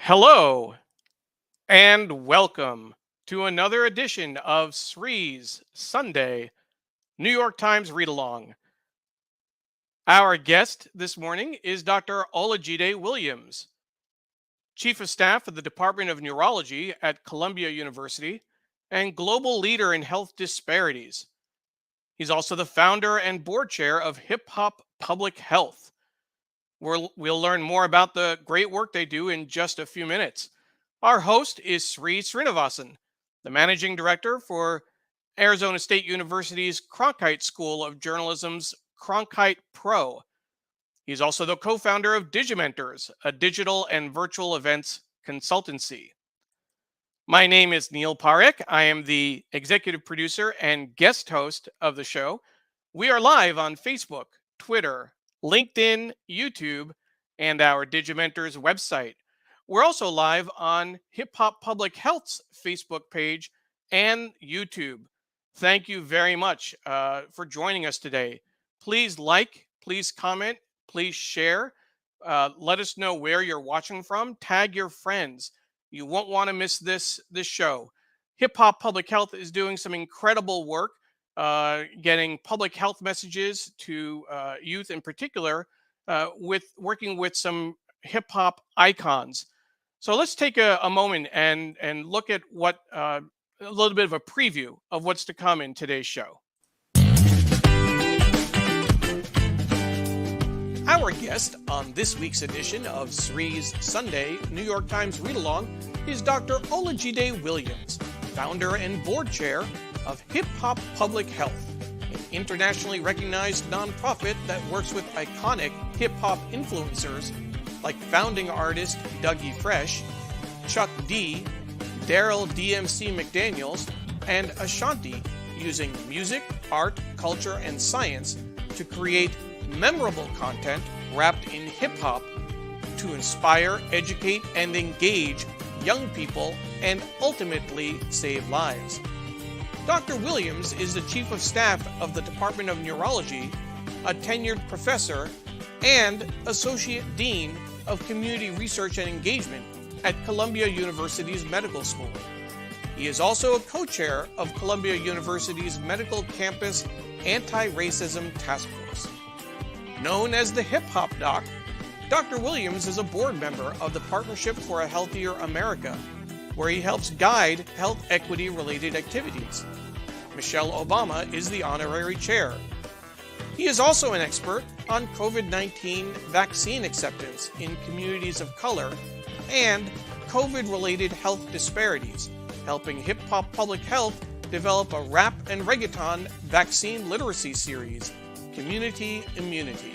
Hello and welcome to another edition of Sri's Sunday New York Times Read Along. Our guest this morning is Dr. Olajide Williams, Chief of Staff of the Department of Neurology at Columbia University and global leader in health disparities. He's also the founder and board chair of Hip Hop Public Health. We'll learn more about the great work they do in just a few minutes. Our host is Sri Srinivasan, the managing director for Arizona State University's Cronkite School of Journalism's Cronkite Pro. He's also the co founder of Digimentors, a digital and virtual events consultancy. My name is Neil Parekh. I am the executive producer and guest host of the show. We are live on Facebook, Twitter, LinkedIn, YouTube, and our Digimentors website. We're also live on Hip Hop Public Health's Facebook page and YouTube. Thank you very much for joining us today. Please like, please comment, please share. Let us know where you're watching from. Tag your friends. You won't want to miss this show. Hip Hop Public Health is doing some incredible work, getting public health messages to youth in particular, with working with some hip hop icons. So let's take a moment and look at what a little bit of a preview of what's to come in today's show. Our guest on this week's edition of Sri's Sunday New York Times Read Along is Dr. Olajide Williams, founder and board chair of Hip Hop Public Health, an internationally recognized nonprofit that works with iconic hip hop influencers like founding artist Dougie Fresh, Chuck D Darryl DMC McDaniels, and Ashanti, using music, art, culture, and science to create memorable content wrapped in hip hop to inspire, educate, and engage young people and ultimately save lives. Dr. Williams is the Chief of Staff of the Department of Neurology, a tenured professor, and Associate Dean of Community Research and Engagement at Columbia University's Medical School. He is also a co-chair of Columbia University's Medical Campus Anti-Racism Task Force. Known as the Hip Hop Doc, Dr. Williams is a board member of the Partnership for a Healthier America, where he helps guide health equity-related activities. Michelle Obama is the honorary chair. He is also an expert on COVID-19 vaccine acceptance in communities of color and COVID-related health disparities, helping Hip Hop Public Health develop a rap and reggaeton vaccine literacy series, Community Immunity.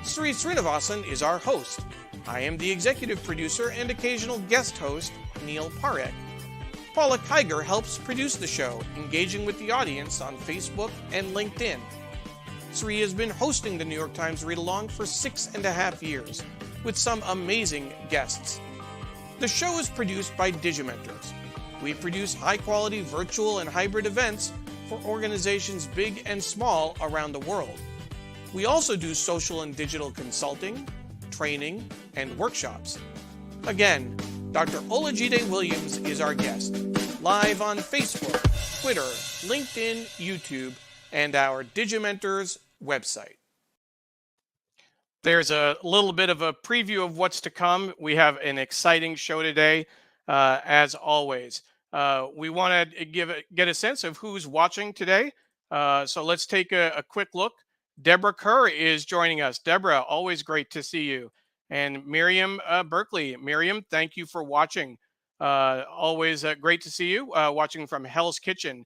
Sri Srinivasan is our host. I am the executive producer and occasional guest host, Neil Parekh. Paula Kiger helps produce the show, engaging with the audience on Facebook and LinkedIn. Sri has been hosting the New York Times Read Along for 6.5 years, with some amazing guests. The show is produced by Digimentors. We produce high-quality virtual and hybrid events for organizations big and small around the world. We also do social and digital consulting, training, and workshops. Again, Dr. Olajide Williams is our guest, live on Facebook, Twitter, LinkedIn, YouTube, and our Digimentors website. There's a little bit of a preview of what's to come. We have an exciting show today, as always. We want to get a sense of who's watching today. So let's take a quick look. Deborah Kerr is joining us. Deborah, always great to see you. And Miriam Berkeley. Miriam, thank you for watching. Always great to see you, watching from Hell's Kitchen.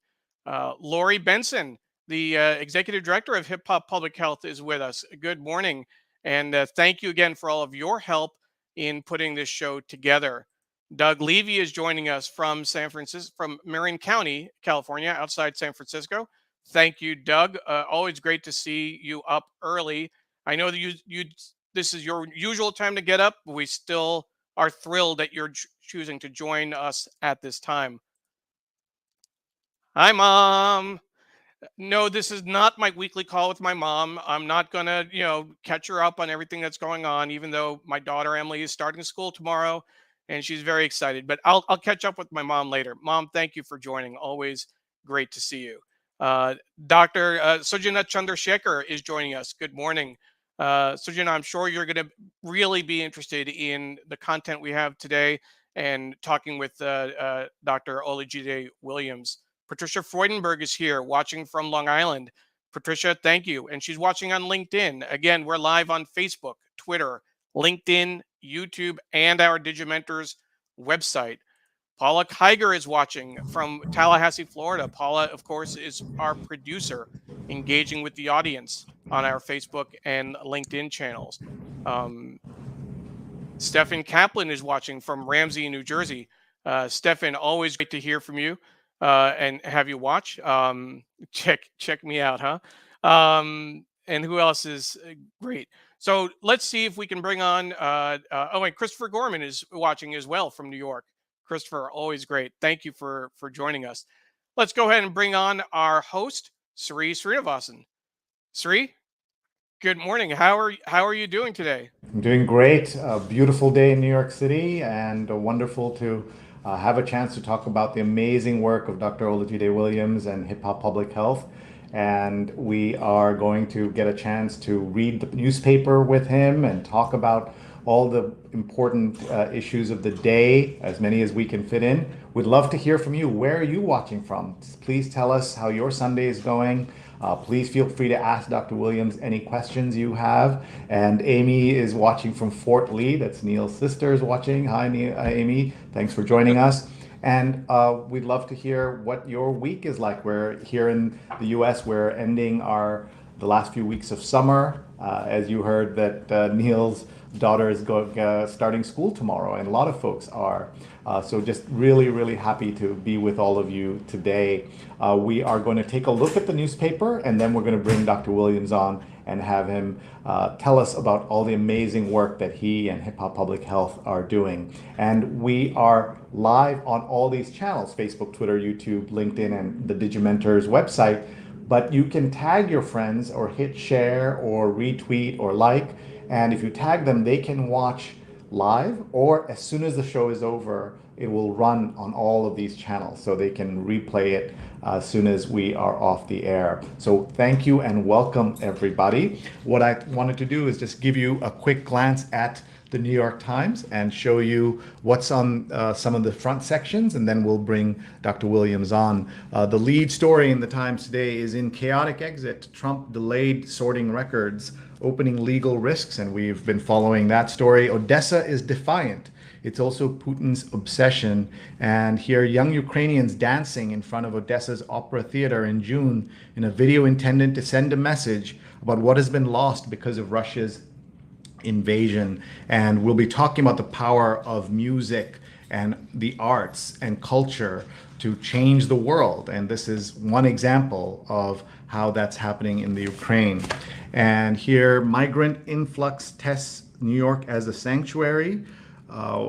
Lori Benson, the executive director of Hip Hop Public Health, is with us. Good morning. And thank you again for all of your help in putting this show together. Doug Levy is joining us from San Francisco, from Marin County, California, outside San Francisco. Thank you, Doug. Always great to see you up early. I know that this is your usual time to get up, but we still are thrilled that you're choosing to join us at this time. Hi, Mom. No, this is not my weekly call with my mom. I'm not going to, catch her up on everything that's going on, even though my daughter Emily is starting school tomorrow. and she's very excited. But I'll catch up with my mom later. Mom, thank you for joining. Always great to see you. Dr. Sujana Chandrasekhar is joining us. Good morning. Sujana, I'm sure you're going to really be interested in the content we have today and talking with Dr. Olajide Williams. Patricia Freudenberg is here watching from Long Island. Patricia, thank you. And she's watching on LinkedIn. Again, we're live on Facebook, Twitter, LinkedIn, YouTube, and our Digimentors website. Paula Kiger is watching from Tallahassee, Florida. Paula, of course, is our producer, engaging with the audience on our Facebook and LinkedIn channels. Stefan Kaplan is watching from Ramsey, New Jersey. Stefan, always great to hear from you and have you watch. Check me out, huh? And who else is great? So let's see if we can bring on. And Christopher Gorman is watching as well from New York. Christopher, always great. Thank you for joining us. Let's go ahead and bring on our host, Sri Srinivasan. Sri, good morning. How are you doing today? I'm doing great. A beautiful day in New York City, and wonderful to have a chance to talk about the amazing work of Dr. Olajide Williams and Hip Hop Public Health. And we are going to get a chance to read the newspaper with him and talk about all the important issues of the day, as many as we can fit in. We'd love to hear from you. Where are you watching from? Please tell us how your Sunday is going. Please feel free to ask Dr. Williams any questions you have. And Amy is watching from Fort Lee. That's Neil's sister is watching. Hi, Amy. Thanks for joining us. And we'd love to hear what your week is like. We're here in the US. We're ending the last few weeks of summer. As you heard that Neil's daughter is starting school tomorrow, and a lot of folks are. So just really, really happy to be with all of you today. We are going to take a look at the newspaper, and then we're going to bring Dr. Williams on and have him tell us about all the amazing work that he and Hip Hop Public Health are doing. And we are live on all these channels, Facebook, Twitter, YouTube, LinkedIn, and the Digimentors website. But you can tag your friends or hit share or retweet or like. And if you tag them, they can watch live, or as soon as the show is over, it will run on all of these channels, so they can replay it as soon as we are off the air. So thank you and welcome, everybody. What I wanted to do is just give you a quick glance at the New York Times and show you what's on some of the front sections, and then we'll bring Dr. Williams on. The lead story in the Times today is "In Chaotic Exit, Trump Delayed Sorting Records, Opening Legal Risks," and we've been following that story. "Odessa is defiant. It's also Putin's obsession." And here, young Ukrainians dancing in front of Odessa's Opera Theater in June in a video intended to send a message about what has been lost because of Russia's invasion. And we'll be talking about the power of music and the arts and culture to change the world. And this is one example of how that's happening in the Ukraine. And here, migrant influx tests New York as a sanctuary.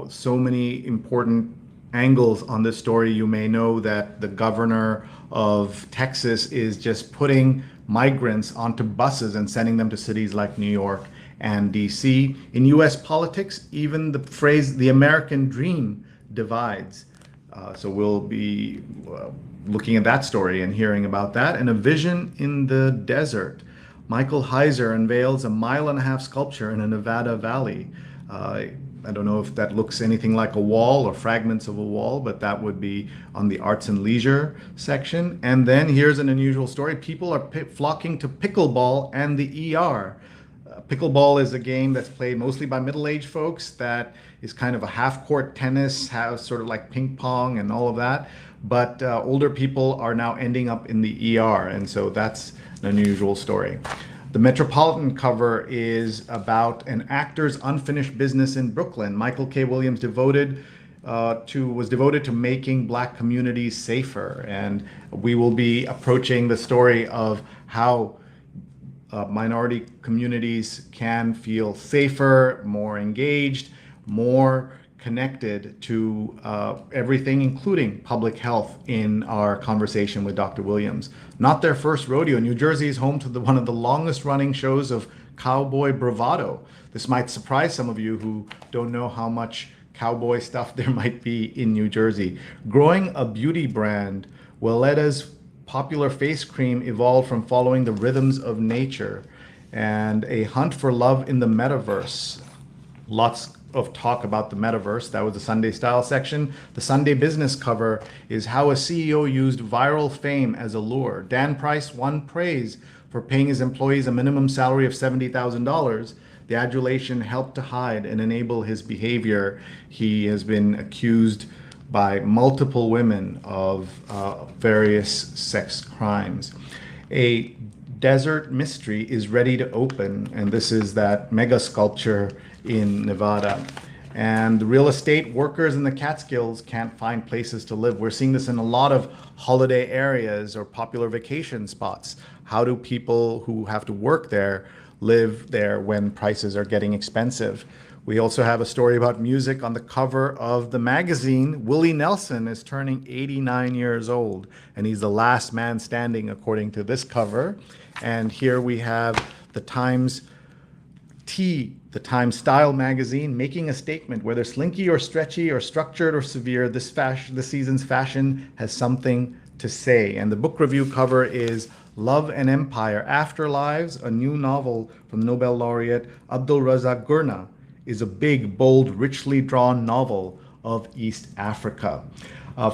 So many important angles on this story. You may know that the governor of Texas is just putting migrants onto buses and sending them to cities like New York and DC. In US politics, even the phrase "the American dream" divides. So we'll be looking at that story and hearing about that. And "A vision in the desert." Michael Heiser unveils a 1.5-mile sculpture in a Nevada valley. I don't know if that looks anything like a wall or fragments of a wall, but that would be on the arts and leisure section. And then here's an unusual story. People are flocking to pickleball and the ER. Pickleball is a game that's played mostly by middle-aged folks that is kind of a half-court tennis, sort of like ping pong and all of that. But older people are now ending up in the ER, and so that's an unusual story. The Metropolitan cover is about an actor's unfinished business in Brooklyn. Michael K. Williams was devoted to making Black communities safer, and we will be approaching the story of how minority communities can feel safer, more engaged, more connected to everything, including public health, in our conversation with Dr. Williams. Not their first rodeo. New Jersey is home to one of the longest running shows of cowboy bravado. This might surprise some of you who don't know how much cowboy stuff there might be in New Jersey. Growing a beauty brand, Welleda's popular face cream evolved from following the rhythms of nature and a hunt for love in the metaverse. Lots of talk about the metaverse. That was the Sunday Style section. The Sunday Business cover is how a CEO used viral fame as a lure. Dan Price won praise for paying his employees a minimum salary of $70,000. The adulation helped to hide and enable his behavior. He has been accused by multiple women of various sex crimes. A desert mystery is ready to open, and this is that mega sculpture in Nevada. And the real estate workers in the Catskills can't find places to live. We're seeing this in a lot of holiday areas or popular vacation spots. How do people who have to work there live there when prices are getting expensive? We also have a story about music on the cover of the magazine. Willie Nelson is turning 89 years old, and he's the last man standing according to this cover. And here we have the Times the Times Style magazine, making a statement. Whether slinky or stretchy or structured or severe, this season's fashion has something to say. And the book review cover is Love and Empire, Afterlives, a new novel from Nobel laureate Abdul Razak Gurna, is a big, bold, richly drawn novel of East Africa.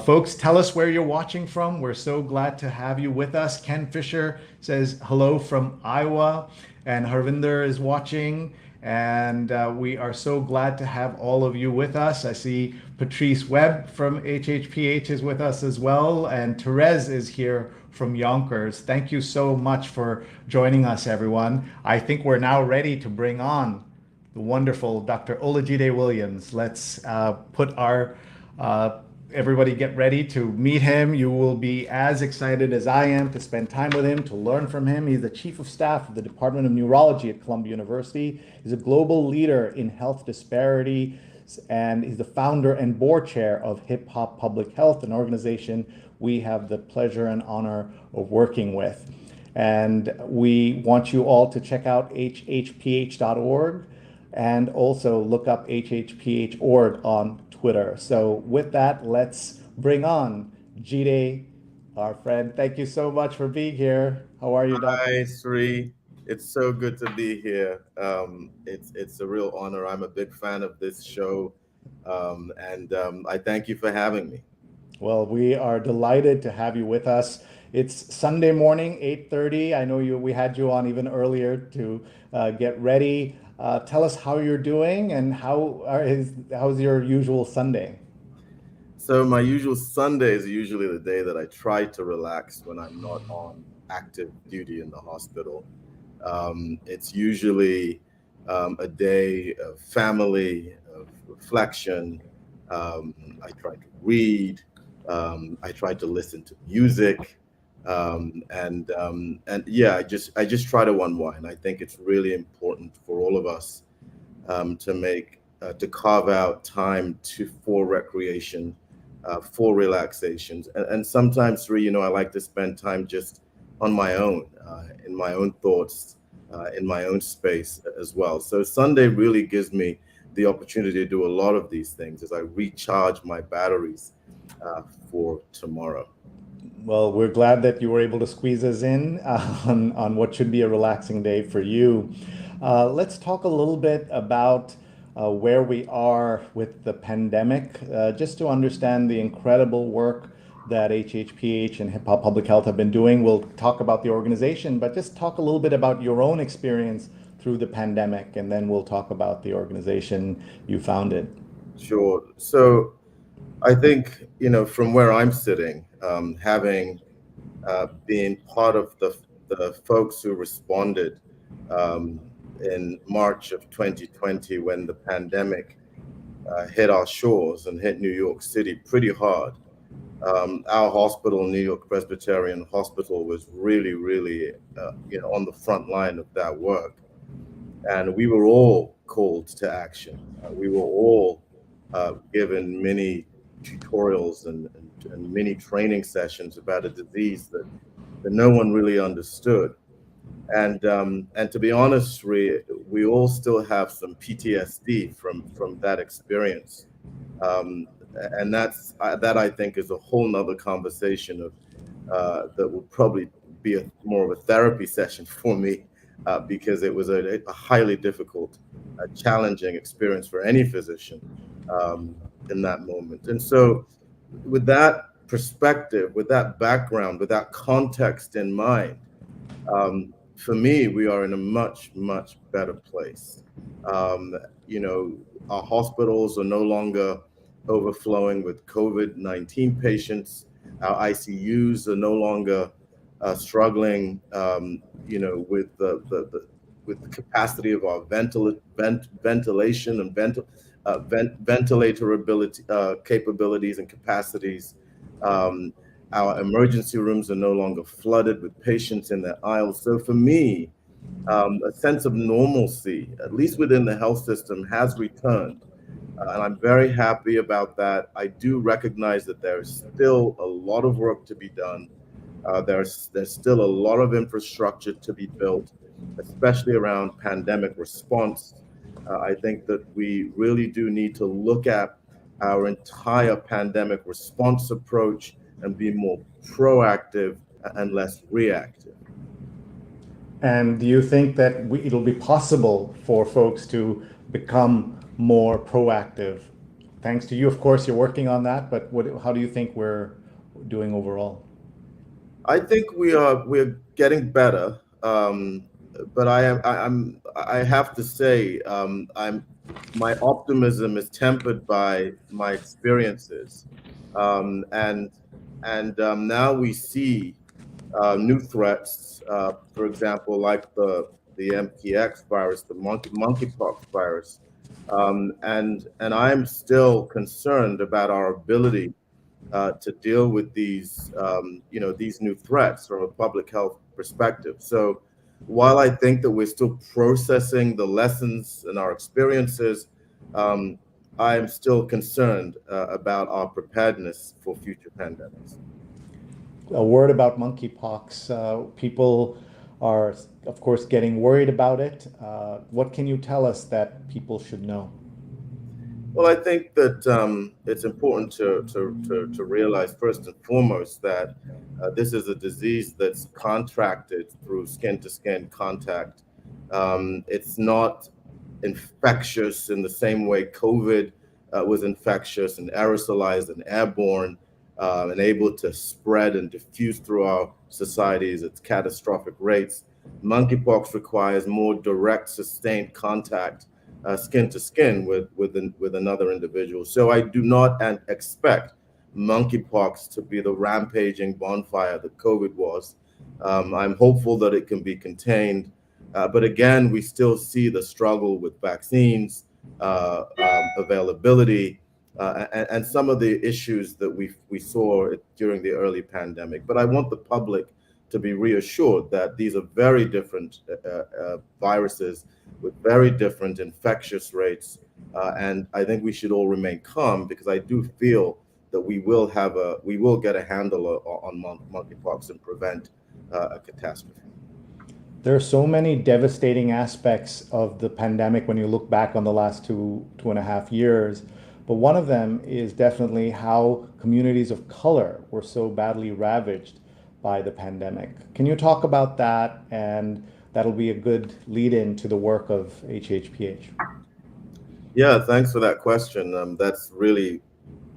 Folks, tell us where you're watching from. We're so glad to have you with us. Ken Fisher says hello from Iowa, and Harvinder is watching. And we are so glad to have all of you with us. I see Patrice Webb from HHPH is with us as well. And Therese is here from Yonkers. Thank you so much for joining us, everyone. I think we're now ready to bring on the wonderful Dr. Olajide Williams. Let's put our everybody get ready to meet him. You will be as excited as I am to spend time with him, to learn from him. He's the Chief of Staff of the Department of Neurology at Columbia University. He's a global leader in health disparity, and he's the founder and board chair of Hip Hop Public Health, an organization we have the pleasure and honor of working with. And we want you all to check out hhph.org and also look up hhph.org on Twitter. So with that, let's bring on Jide, our friend. Thank you so much for being here. How are you, Doctor? Hi, Sri. It's so good to be here. It's a real honor. I'm a big fan of this show, and I thank you for having me. Well, we are delighted to have you with us. It's Sunday morning, 8:30. I know we had you on even earlier to get ready. Tell us how you're doing and how's your usual Sunday? So my usual Sunday is usually the day that I try to relax when I'm not on active duty in the hospital. It's usually a day of family, of reflection. I try to read. I try to listen to music. And yeah, I just try to unwind. I think it's really important for all of us to carve out time for recreation, for relaxations, and sometimes, I like to spend time just on my own, in my own thoughts, in my own space as well. So Sunday really gives me the opportunity to do a lot of these things as I recharge my batteries for tomorrow. Well, we're glad that you were able to squeeze us in on what should be a relaxing day for you. Let's talk a little bit about where we are with the pandemic, just to understand the incredible work that HHPH and Hip Hop Public Health have been doing. We'll talk about the organization, but just talk a little bit about your own experience through the pandemic, and then we'll talk about the organization you founded. Sure. So I think, from where I'm sitting, having been part of the folks who responded in March of 2020 when the pandemic hit our shores and hit New York City pretty hard. Our hospital, New York Presbyterian Hospital, was really, really, on the front line of that work. And we were all called to action. We were all given many tutorials and many training sessions about a disease that no one really understood. And to be honest, we all still have some PTSD from that experience. Um, and that I think is a whole nother conversation of that will probably be more of a therapy session for me, because it was a highly difficult, challenging experience for any physician in that moment. And so, with that perspective, with that background, with that context in mind, for me, we are in a much, much better place. Um, you know, our hospitals are no longer overflowing with COVID-19 patients. Our ICUs are no longer struggling, with with the capacity of our ventilation and ventilator ability capabilities and capacities. Um, our emergency rooms are no longer flooded with patients in their aisles. So for me, a sense of normalcy, at least within the health system, has returned. And I'm very happy about that. I do recognize that there's still a lot of work to be done. There's still a lot of infrastructure to be built, especially around pandemic response. I think that we really do need to look at our entire pandemic response approach and be more proactive and less reactive. And do you think that it'll be possible for folks to become more proactive? Thanks to you, of course, you're working on that, but how do you think we're doing overall? I think we're getting better, but I have to say, my optimism is tempered by my experiences, and now we see new threats, for example, like the MPX virus, the monkeypox virus, and I'm still concerned about our ability to deal with these new threats from a public health perspective. So, while I think that we're still processing the lessons and our experiences, I am still concerned about our preparedness for future pandemics. A word about monkeypox. People are, of course, getting worried about it. What can you tell us that people should know? Well, I think that it's important to realize first and foremost that this is a disease that's contracted through skin-to-skin contact. It's not infectious in the same way COVID was infectious and aerosolized and airborne, and able to spread and diffuse through our societies at catastrophic rates. Monkeypox requires more direct, sustained contact, skin to skin with another individual. So I do not expect monkeypox to be the rampaging bonfire that COVID was. I'm hopeful that it can be contained, but again, we still see the struggle with vaccines, availability, and some of the issues that we saw during the early pandemic. But I want the public to be reassured that these are very different viruses with very different infectious rates, and I think we should all remain calm, because I do feel that we will get a handle on monkeypox and prevent a catastrophe. There are so many devastating aspects of the pandemic when you look back on the last two and a half years. But one of them is definitely how communities of color were so badly ravaged by the pandemic. Can you talk about that? And that'll be a good lead-in to the work of HHPH. Yeah, thanks for that question. That's really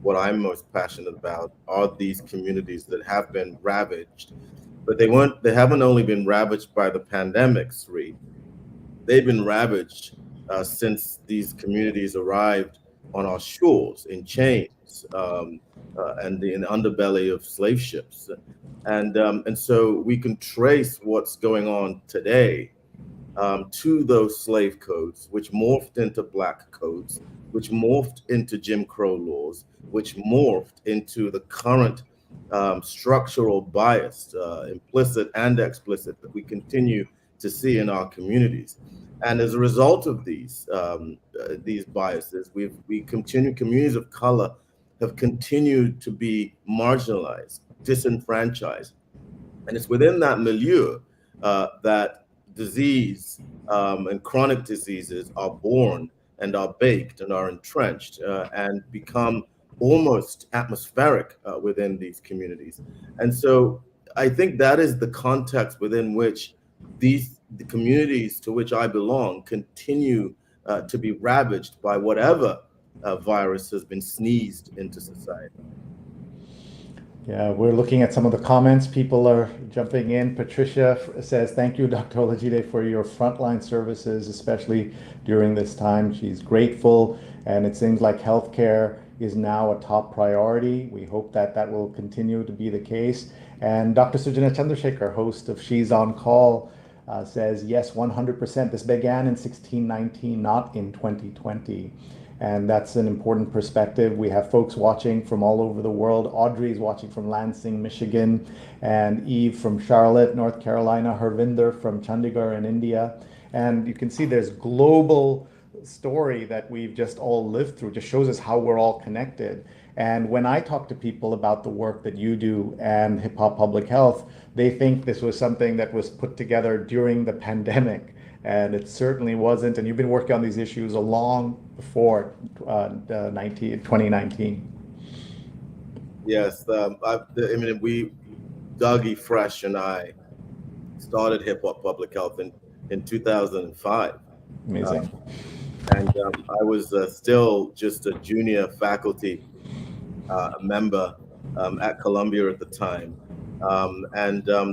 what I'm most passionate about, are these communities that have been ravaged. But they haven't only been ravaged by the pandemic, Sri. They've been ravaged since these communities arrived on our shores in chains, and in the underbelly of slave ships. And so we can trace what's going on today to those slave codes, which morphed into black codes, which morphed into Jim Crow laws, which morphed into the current structural bias, implicit and explicit, that we continue to see in our communities. And as a result of these biases, communities of color have continued to be marginalized, disenfranchised, and it's within that milieu that disease and chronic diseases are born and are baked and are entrenched and become almost atmospheric within these communities. And so I think that is the context within which the communities to which I belong continue to be ravaged by whatever virus has been sneezed into society. Yeah, we're looking at some of the comments. People are jumping in. Patricia says, thank you, Dr. Olajide, for your frontline services, especially during this time. She's grateful, and it seems like healthcare is now a top priority. We hope that that will continue to be the case. And Dr. Sujana Chandrasekhar, host of She's on Call, says, yes, 100%. This began in 1619, not in 2020. And that's an important perspective. We have folks watching from all over the world. Audrey is watching from Lansing, Michigan, and Eve from Charlotte, North Carolina, Harvinder from Chandigarh in India. And you can see there's global story that we've just all lived through. Just shows us how we're all connected. And when I talk to people about the work that you do and Hip Hop Public Health, they think this was something that was put together during the pandemic. And it certainly wasn't. And you've been working on these issues long before 2019. Yes, Dougie Fresh and I started Hip Hop Public Health in 2005. Amazing. And I was still just a junior faculty member at Columbia at the time.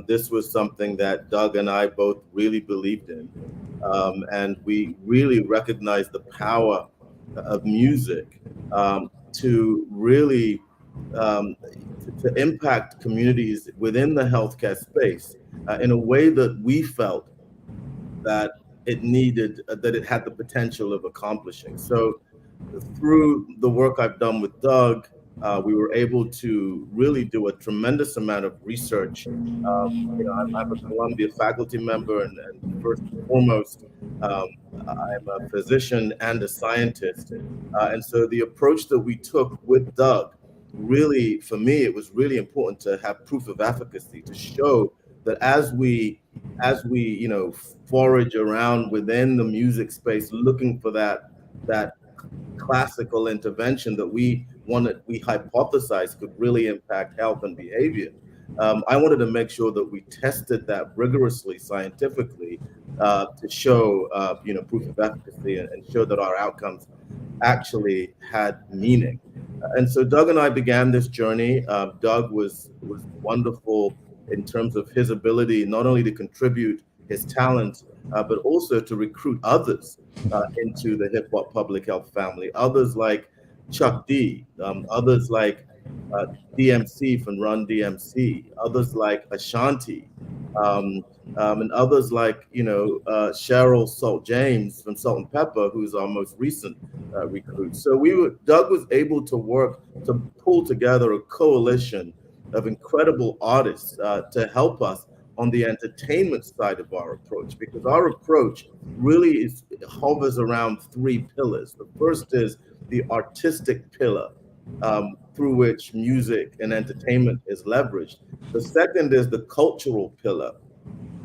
This was something that Doug and I both really believed in. And we really recognized the power of music to really to impact communities within the healthcare space in a way that we felt that it needed, that it had the potential of accomplishing. So through the work I've done with Doug, we were able to really do a tremendous amount of research. I'm a Columbia faculty member, and first and foremost, I'm a physician and a scientist. And so the approach that we took with Doug, really, for me, it was really important to have proof of efficacy, to show that as we forage around within the music space, looking for that classical intervention that we hypothesized could really impact health and behavior. I wanted to make sure that we tested that rigorously, scientifically, to show proof of efficacy and show that our outcomes actually had meaning. And so Doug and I began this journey. Doug was wonderful in terms of his ability not only to contribute his talent, but also to recruit others into the Hip Hop Public Health family. Others like Chuck D, others like DMC from Run DMC, others like Ashanti, and others like Cheryl Salt James from Salt and Pepper, who's our most recent recruit. So Doug was able to work to pull together a coalition of incredible artists to help us on the entertainment side of our approach, because our approach really hovers around three pillars. The first is the artistic pillar, through which music and entertainment is leveraged. The second is the cultural pillar,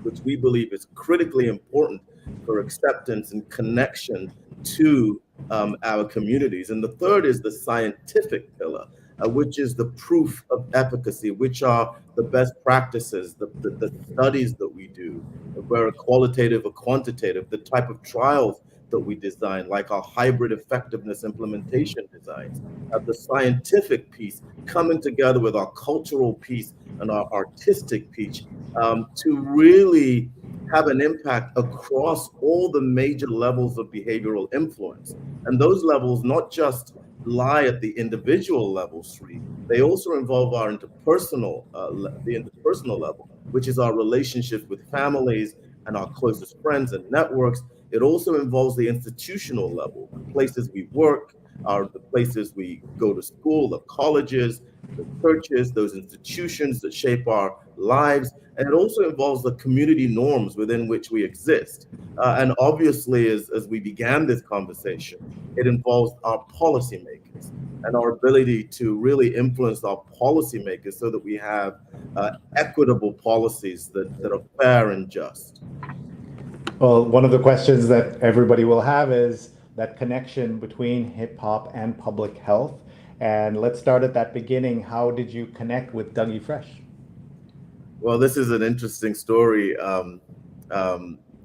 which we believe is critically important for acceptance and connection to our communities. And the third is the scientific pillar, which is the proof of efficacy, which are the best practices, the studies that we do, whether qualitative or quantitative, the type of trials that we design, like our hybrid effectiveness implementation designs, the scientific piece coming together with our cultural piece and our artistic piece to really have an impact across all the major levels of behavioral influence. And those levels not just lie at the individual level, Sri, they also involve our interpersonal, the interpersonal level, which is our relationships with families and our closest friends and networks. It also involves the institutional level, the places we work, the places we go to school, the colleges, the churches, those institutions that shape our lives. And it also involves the community norms within which we exist. And obviously, as we began this conversation, it involves our policymakers and our ability to really influence our policymakers so that we have equitable policies that are fair and just. Well, one of the questions that everybody will have is that connection between hip hop and public health. And let's start at that beginning. How did you connect with Dougie Fresh? Well, this is an interesting story,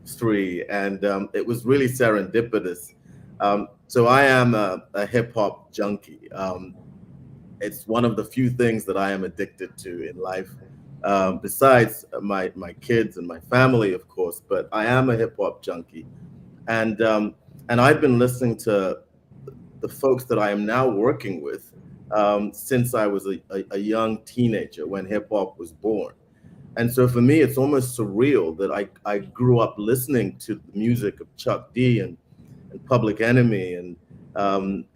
Sri, and it was really serendipitous. So I am a hip hop junkie. It's one of the few things that I am addicted to in life, besides my kids and my family, of course. But I am a hip hop junkie, and I've been listening to the folks that I am now working with since I was a young teenager when hip hop was born. And so for me, it's almost surreal that I grew up listening to the music of Chuck D and Public Enemy and Doug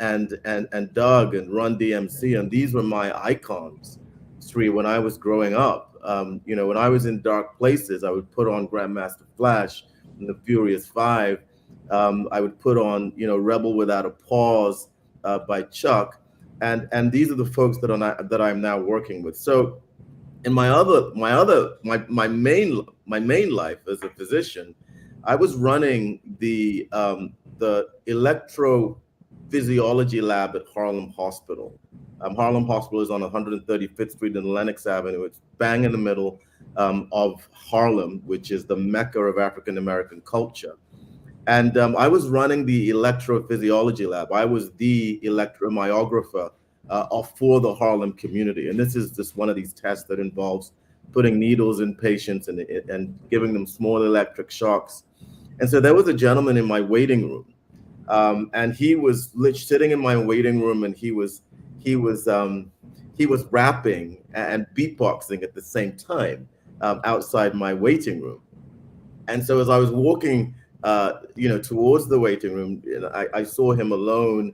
and Run DMC, and these were my icons, Sri, when I was growing up. When I was in dark places, I would put on Grandmaster Flash and the Furious Five. I would put on, Rebel Without a Pause by Chuck, and these are the folks that I'm now working with. So in my main life as a physician, I was running the electrophysiology lab at Harlem Hospital. Harlem Hospital is on 135th Street and Lenox Avenue. It's bang in the middle of Harlem, which is the mecca of African American culture. And I was running the electrophysiology lab. I was the electromyographer for the Harlem community. And this is just one of these tests that involves putting needles in patients and giving them small electric shocks. And so there was a gentleman in my waiting room, and he was sitting in my waiting room, and he was rapping and beatboxing at the same time outside my waiting room. And so as I was walking, towards the waiting room, I saw him alone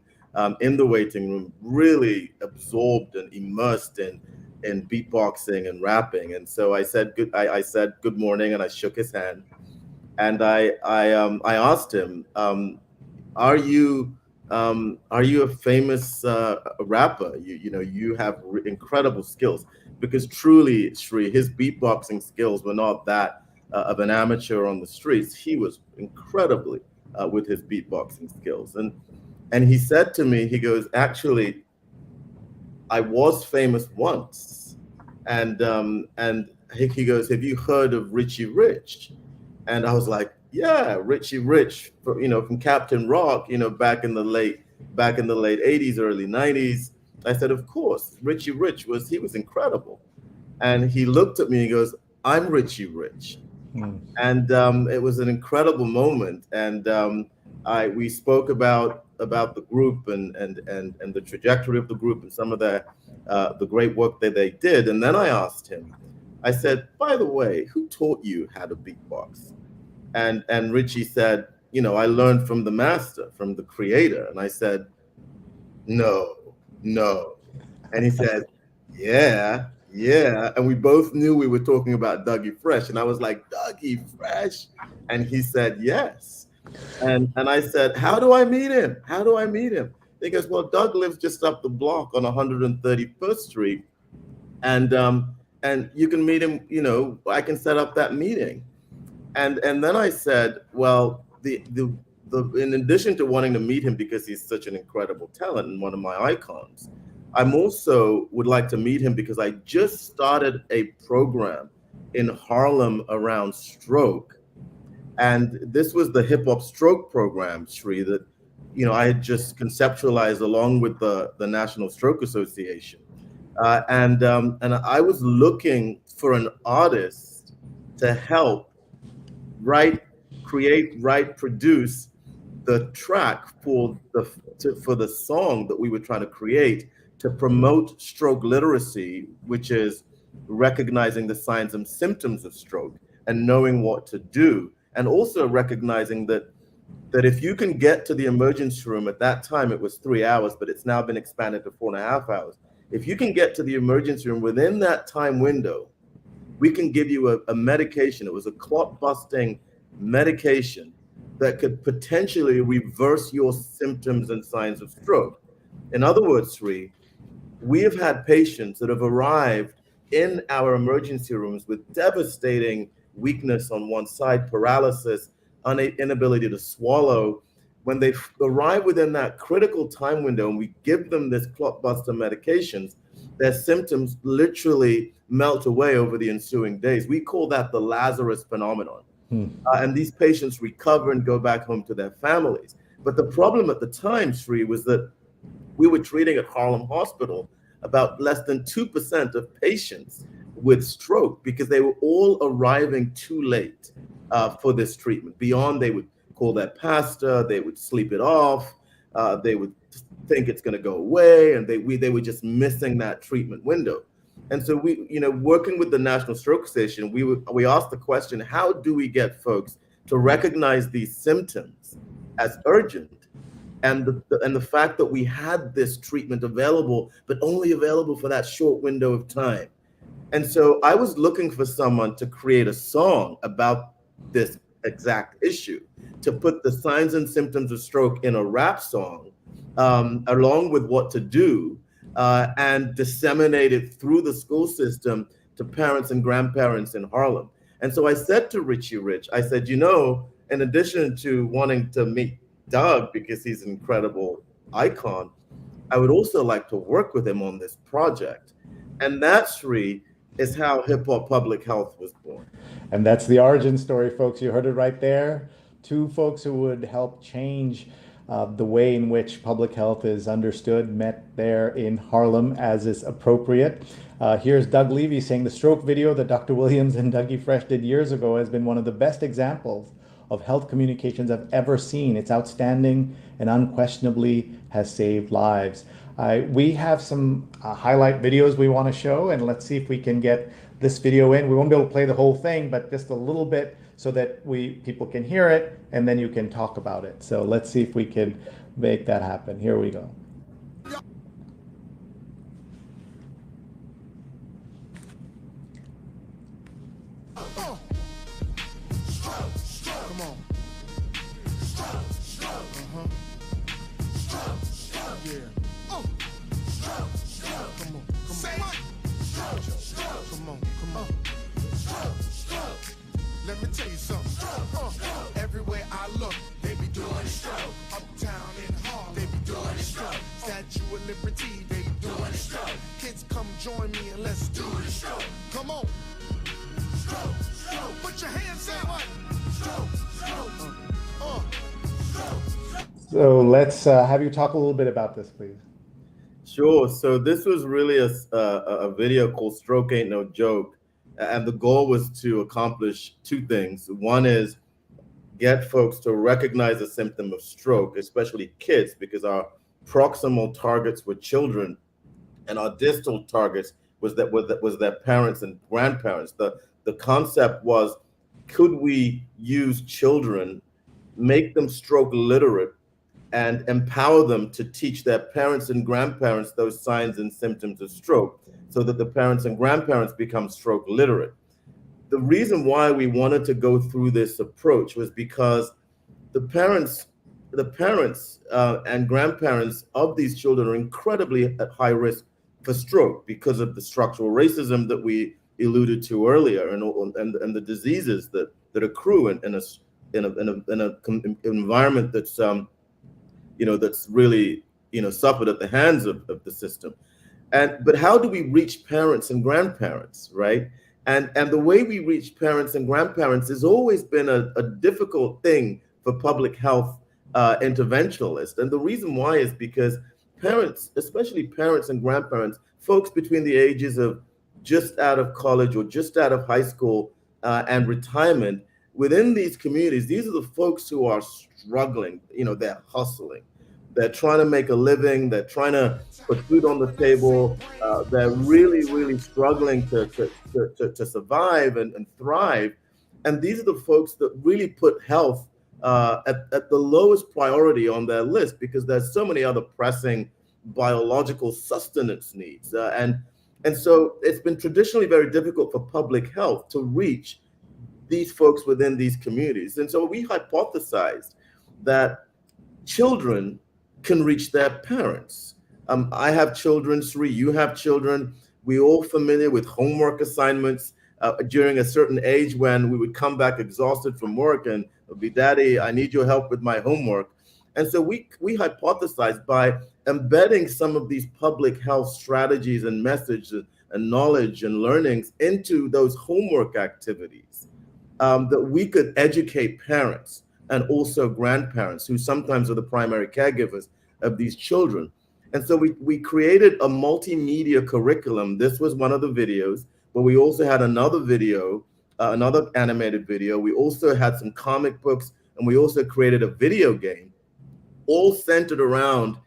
in the waiting room, really absorbed and immersed in beatboxing and rapping. And so I said good morning, and I shook his hand, and I asked him, are you a famous rapper? You have incredible skills. Because truly, Sri, his beatboxing skills were not that of an amateur on the streets. He was incredibly with his beatboxing skills. And he said to me, he goes, actually, I was famous once. And he goes, have you heard of Richie Rich? And I was like, yeah, Richie Rich, from Captain Rock, back in the late 80s, early 90s. I said, of course, Richie Rich was incredible. And he looked at me and goes, I'm Richie Rich. And it was an incredible moment. And we spoke about the group and the trajectory of the group and some of the great work that they did. And then I asked him, I said, by the way, who taught you how to beatbox? And Richie said, I learned from the master, from the creator. And I said, no. And he said, yeah. And we both knew we were talking about Dougie Fresh. And I was like, Dougie Fresh? And he said, yes. And I said, how do I meet him? He goes, well, Doug lives just up the block on 131st Street. And you can meet him, I can set up that meeting. And then I said, well, in addition to wanting to meet him because he's such an incredible talent and one of my icons, I'm also would like to meet him because I just started a program in Harlem around stroke. And this was the hip hop stroke program, Sri, that, I had just conceptualized along with the National Stroke Association. And I was looking for an artist to help produce the track for the song that we were trying to create to promote stroke literacy, which is recognizing the signs and symptoms of stroke and knowing what to do, and also recognizing that if you can get to the emergency room, at that time it was 3 hours, but it's now been expanded to 4.5 hours. If you can get to the emergency room within that time window, we can give you a medication. It was a clot-busting medication that could potentially reverse your symptoms and signs of stroke. In other words, Sri, we have had patients that have arrived in our emergency rooms with devastating weakness on one side, paralysis, inability to swallow, when they arrive within that critical time window and we give them this clotbuster medications, their symptoms literally melt away over the ensuing days. We call that the Lazarus phenomenon. And these patients recover and go back home to their families. But the problem at the time, Sri, was that we were treating at Harlem Hospital about less than 2% of patients with stroke because they were all arriving too late for this treatment. Beyond, they would call their pastor, they would sleep it off, they would think it's going to go away, and they were just missing that treatment window. And so we, working with the National Stroke Association, we asked the question, how do we get folks to recognize these symptoms as urgent? And the fact that we had this treatment available, but only available for that short window of time. And so I was looking for someone to create a song about this exact issue, to put the signs and symptoms of stroke in a rap song, along with what to do, and disseminate it through the school system to parents and grandparents in Harlem. And so I said to Richie Rich, I said, in addition to wanting to meet Doug because he's an incredible icon, I would also like to work with him on this project. And that, Sri, is how Hip Hop Public Health was born. And that's the origin story, folks. You heard it right there. Two folks who would help change the way in which public health is understood, met there in Harlem as is appropriate. Here's Doug Levy saying the stroke video that Dr. Williams and Dougie Fresh did years ago has been one of the best examples of health communications I've ever seen. It's outstanding and unquestionably has saved lives. We have some highlight videos we want to show, and let's see if we can get this video in. We won't be able to play the whole thing, but just a little bit so that people can hear it, and then you can talk about it. So let's see if we can make that happen. Here we go. Let me tell you something. Everywhere I look, they be doing it stroke. Uptown in Harlem, they be doing it stroke. Statue of Liberty, they be doing it stroke. Kids, come join me and let's do it stroke. Come on. Stroke, stroke. Put your hands out. Stroke, stroke. Stroke. So let's have you talk a little bit about this, please. Sure. So this was really a video called Stroke Ain't No Joke. And the goal was to accomplish two things. One is get folks to recognize the symptom of stroke, especially kids, because our proximal targets were children, and our distal targets was their parents and grandparents. The concept was, could we use children, make them stroke literate, and empower them to teach their parents and grandparents those signs and symptoms of stroke, so that the parents and grandparents become stroke literate. The reason why we wanted to go through this approach was because the parents and grandparents of these children are incredibly at high risk for stroke because of the structural racism that we alluded to earlier, and the diseases that accrue in an environment that's that's really suffered at the hands of the system. But how do we reach parents and grandparents, right? And the way we reach parents and grandparents has always been a difficult thing for public health interventionalists. And the reason why is because parents, especially parents and grandparents, folks between the ages of just out of college or just out of high school and retirement, within these communities, these are the folks who are struggling. They're hustling. They're trying to make a living. They're trying to put food on the table. They're really, really struggling to survive and thrive. And these are the folks that really put health at the lowest priority on their list, because there's so many other pressing biological sustenance needs. And so it's been traditionally very difficult for public health to reach these folks within these communities. And so we hypothesized that children can reach their parents. I have children, Sri, you have children. We're all familiar with homework assignments during a certain age when we would come back exhausted from work and be, Daddy, I need your help with my homework. And so we hypothesized by embedding some of these public health strategies and messages and knowledge and learnings into those homework activities, that we could educate parents and also grandparents who sometimes are the primary caregivers of these children. And so we created a multimedia curriculum. This was one of the videos, but we also had another video, another animated video. We also had some comic books, and we also created a video game, all centered around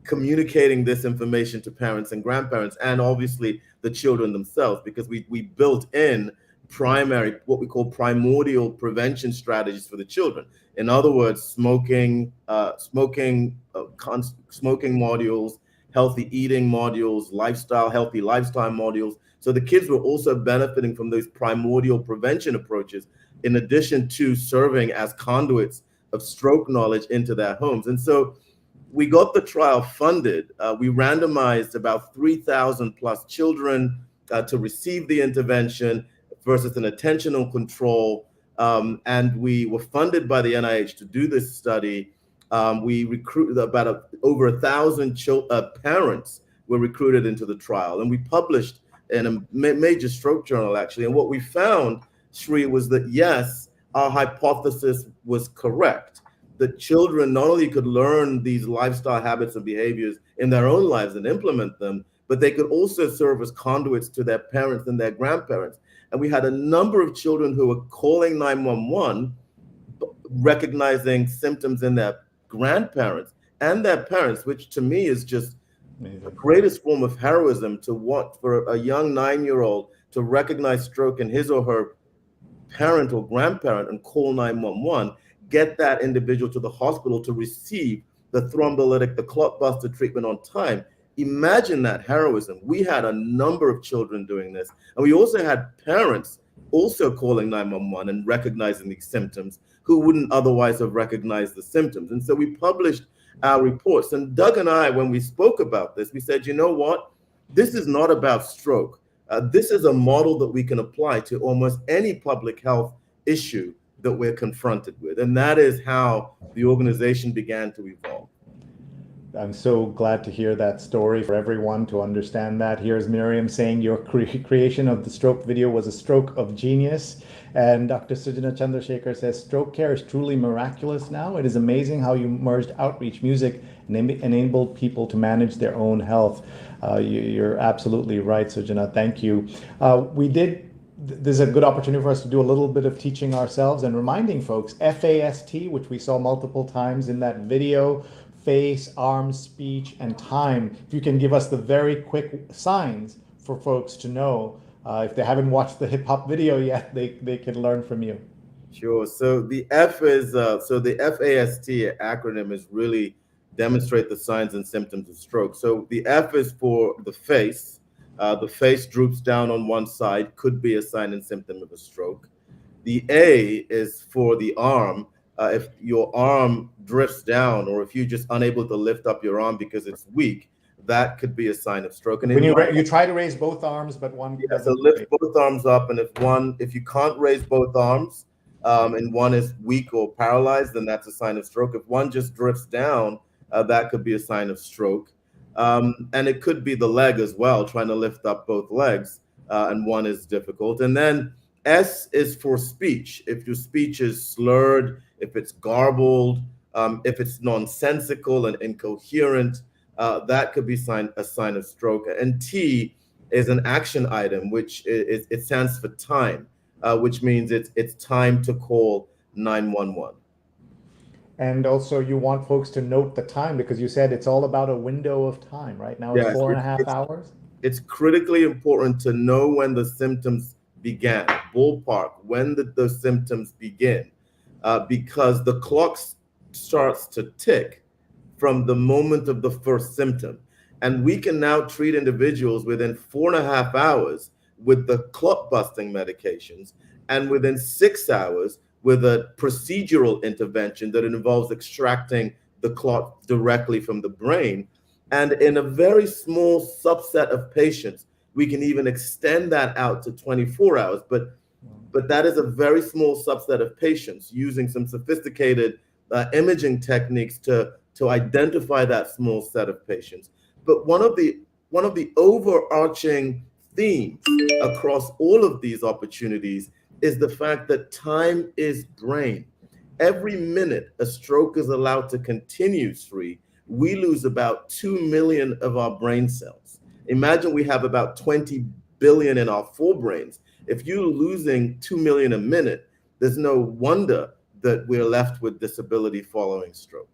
communicating this information to parents and grandparents, and obviously the children themselves, because we built in what we call primordial prevention strategies for the children. In other words, smoking modules, healthy eating modules, healthy lifestyle modules. So the kids were also benefiting from those primordial prevention approaches, in addition to serving as conduits of stroke knowledge into their homes. And so we got the trial funded. We randomized about 3,000 plus children to receive the intervention versus an attentional control. And we were funded by the NIH to do this study. We recruited over 1,000 parents were recruited into the trial, and we published in a major stroke journal, actually. And what we found, Sri, was that yes, our hypothesis was correct. That children not only could learn these lifestyle habits and behaviors in their own lives and implement them, but they could also serve as conduits to their parents and their grandparents. And we had a number of children who were calling 911, recognizing symptoms in their grandparents and their parents, which to me is just the greatest form of heroism, to want for a young 9-year-old to recognize stroke in his or her parent or grandparent and call 911, get that individual to the hospital to receive the thrombolytic, the clot buster treatment on time. Imagine that heroism. We had a number of children doing this. And we also had parents also calling 911 and recognizing these symptoms who wouldn't otherwise have recognized the symptoms. And so we published our reports. And Doug and I, when we spoke about this, we said, you know what? This is not about stroke. This is a model that we can apply to almost any public health issue that we're confronted with. And that is how the organization began to evolve. I'm so glad to hear that story, for everyone to understand that. Here's Miriam saying your creation of the stroke video was a stroke of genius. And Dr. Sujana Chandrasekhar says, stroke care is truly miraculous now. It is amazing how you merged outreach music and enabled people to manage their own health. You're absolutely right, Sujana. Thank you. There's a good opportunity for us to do a little bit of teaching ourselves and reminding folks, FAST, which we saw multiple times in that video, face, arms, speech, and time. If you can give us the very quick signs for folks to know, if they haven't watched the hip hop video yet, they can learn from you. Sure. So the F is, the FAST acronym is really demonstrate the signs and symptoms of stroke. So the F is for the face. The face droops down on one side, could be a sign and symptom of a stroke. The A is for the arm. If your arm drifts down, or if you're just unable to lift up your arm because it's weak, that could be a sign of stroke. And when you try to raise both arms, but one so lift both arms up, and if you can't raise both arms, and one is weak or paralyzed, then that's a sign of stroke. If one just drifts down, that could be a sign of stroke. And it could be the leg as well, trying to lift up both legs, and one is difficult. And then S is for speech. If your speech is slurred, if it's garbled, if it's nonsensical and incoherent, that could be a sign of stroke. And T is an action item, which it stands for time, which means it's time to call 911. And also you want folks to note the time, because you said it's all about a window of time. Right now it's 4.5 hours. It's critically important to know when the symptoms began, ballpark, when the symptoms begin, because the clock starts to tick from the moment of the first symptom. And we can now treat individuals within 4.5 hours with the clot busting medications, and within 6 hours with a procedural intervention that involves extracting the clot directly from the brain. And in a very small subset of patients, we can even extend that out to 24 hours. But that is a very small subset of patients using some sophisticated imaging techniques to identify that small set of patients. But one of the overarching themes across all of these opportunities is the fact that time is brain. Every minute a stroke is allowed to continue, Sri, we lose about 2 million of our brain cells. Imagine we have about 20 billion in our forebrains. If you're losing 2 million a minute, there's no wonder that we're left with disability following stroke.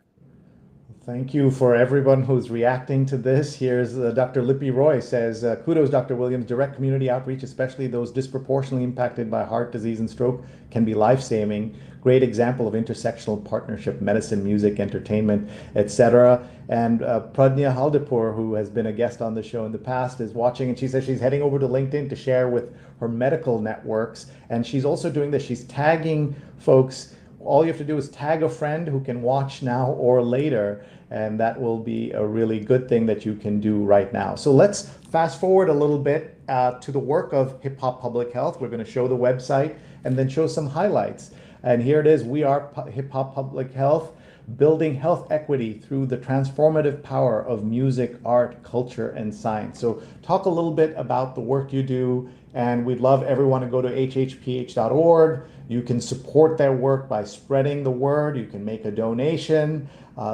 Thank you for everyone who's reacting to this. Here's Dr. Lippy Roy says, kudos, Dr. Williams. Direct community outreach, especially those disproportionately impacted by heart disease and stroke, can be life-saving. Great example of intersectional partnership, medicine, music, entertainment, etc. And Pradnya Haldipur, who has been a guest on the show in the past, is watching, and she says she's heading over to LinkedIn to share with her medical networks. And she's also doing this. She's tagging folks. All you have to do is tag a friend who can watch now or later, and that will be a really good thing that you can do right now. So let's fast forward a little bit to the work of Hip Hop Public Health. We're going to show the website and then show some highlights. And here it is. We are Hip Hop Public Health, building health equity through the transformative power of music, art, culture, and science. So talk a little bit about the work you do, and we'd love everyone to go to hhph.org. You can support their work by spreading the word. You can make a donation.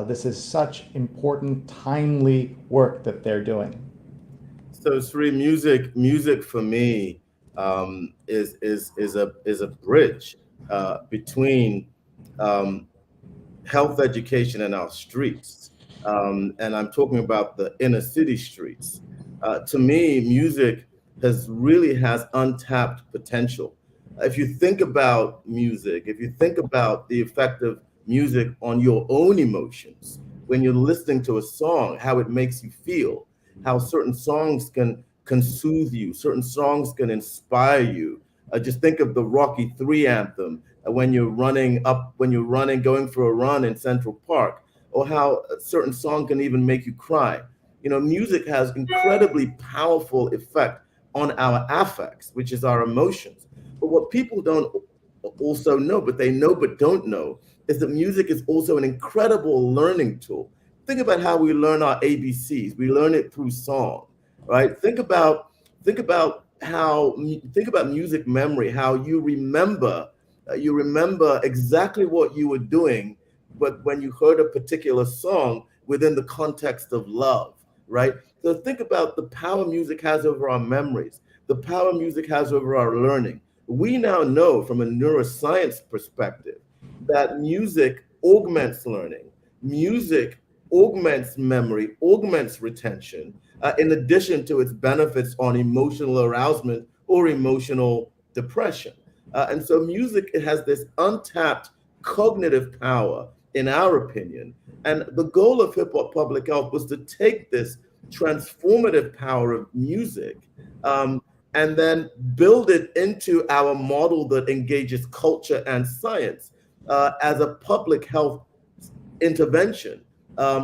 This is such important, timely work that they're doing. So, Sri, music for me is a bridge between health education and our streets, and I'm talking about the inner city streets. To me, music really has untapped potential. If you think about music, if you think about the effect of music on your own emotions, when you're listening to a song, how it makes you feel, how certain songs can soothe you, certain songs can inspire you. Just think of the Rocky III anthem when you're going for a run in Central Park, or how a certain song can even make you cry. You know, music has incredibly powerful effect on our affects, which is our emotions. But what people don't also know, but they know but don't know, is that music is also an incredible learning tool. Think about how we learn our ABCs. We learn it through song, right? Think about music memory, how you remember exactly what you were doing, but when you heard a particular song within the context of love, right? So think about the power music has over our memories, the power music has over our learning. We now know from a neuroscience perspective that music augments learning, music augments memory, augments retention, in addition to its benefits on emotional arousement or emotional depression. And so music, it has this untapped cognitive power, in our opinion. And the goal of Hip Hop Public Health was to take this transformative power of music and then build it into our model that engages culture and science as a public health intervention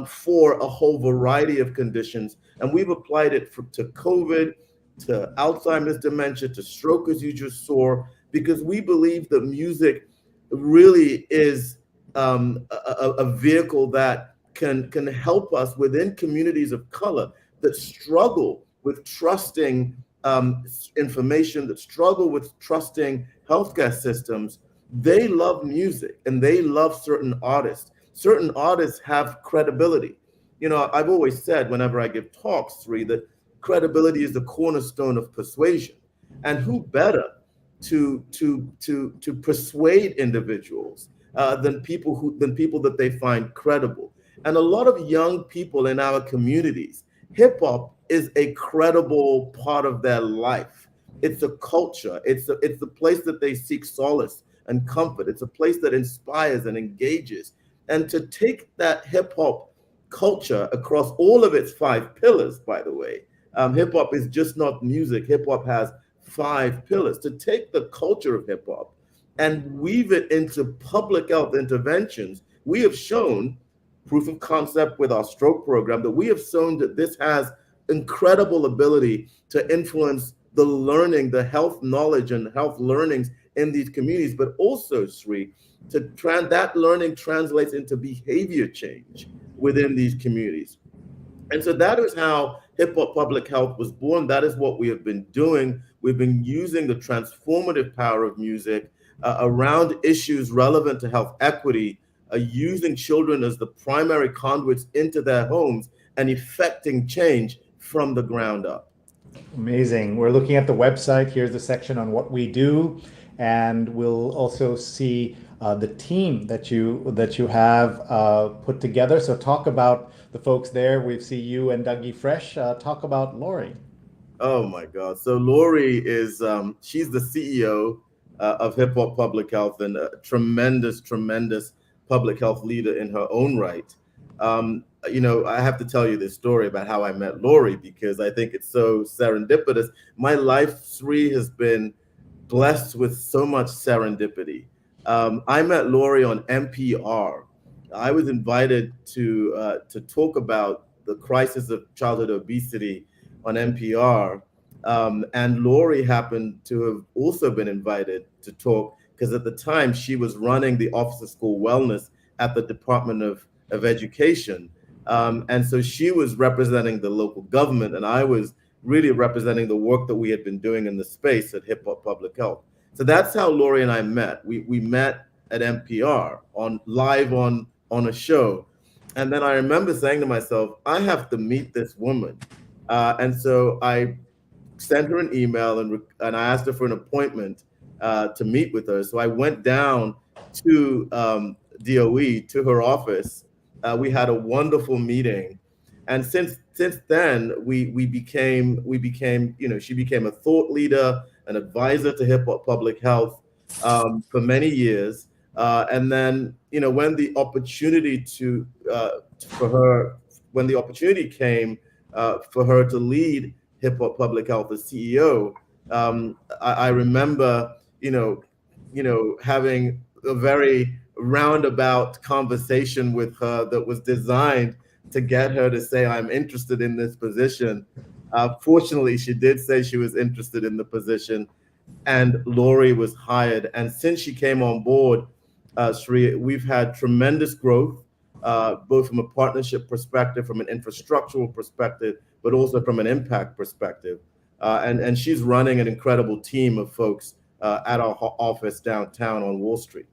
for a whole variety of conditions. And we've applied it to COVID, to Alzheimer's dementia, to stroke, as you just saw, because we believe that music really is a vehicle that can help us within communities of color that struggle with trusting information, that struggle with trusting healthcare systems. They love music and they love certain artists. Certain artists have credibility. You know, I've always said whenever I give talks, Sri, that credibility is the cornerstone of persuasion. And who better to persuade individuals than people that they find credible. And a lot of young people in our communities, hip hop is a credible part of their life. It's a culture. It's the place that they seek solace and comfort. It's a place that inspires and engages. And to take that hip hop culture across all of its 5 pillars, by the way, hip hop is just not music. Hip hop has 5 pillars. To take the culture of hip hop and weave it into public health interventions, we have shown proof of concept with our stroke program that we have shown that this has incredible ability to influence the learning, the health knowledge and health learnings in these communities, but also, Sri, that learning translates into behavior change within these communities. And so that is how Hip Hop Public Health was born. That is what we have been doing. We've been using the transformative power of music around issues relevant to health equity, using children as the primary conduits into their homes and effecting change from the ground up. Amazing. We're looking at the website. Here's the section on what we do, and we'll also see the team that you have put together. So talk about the folks there. We see you and Dougie Fresh. Talk about Lori. Oh my God! So Lori is she's the CEO of Hip Hop Public Health and a tremendous public health leader in her own right. I have to tell you this story about how I met Lori because I think it's so serendipitous. My life, Sri, has been blessed with so much serendipity. I met Lori on NPR. I was invited to talk about the crisis of childhood obesity on NPR, and Lori happened to have also been invited to talk because at the time she was running the Office of School Wellness at the Department of Education. And so she was representing the local government, and I was really representing the work that we had been doing in the space at Hip Hop Public Health. So that's how Lori and I met. We met at NPR live on a show. And then I remember saying to myself, I have to meet this woman. And so I sent her an email and I asked her for an appointment to meet with her. So I went down to DOE, to her office. We had a wonderful meeting, and since then we became she became a thought leader, an advisor to Hip Hop Public Health for many years, and then when the opportunity came for her to lead Hip Hop Public Health as CEO, I remember having a very roundabout conversation with her that was designed to get her to say, I'm interested in this position. Fortunately, she did say she was interested in the position, and Lori was hired. And since she came on board, Sri, we've had tremendous growth, both from a partnership perspective, from an infrastructural perspective, but also from an impact perspective. And she's running an incredible team of folks at our office downtown on Wall Street.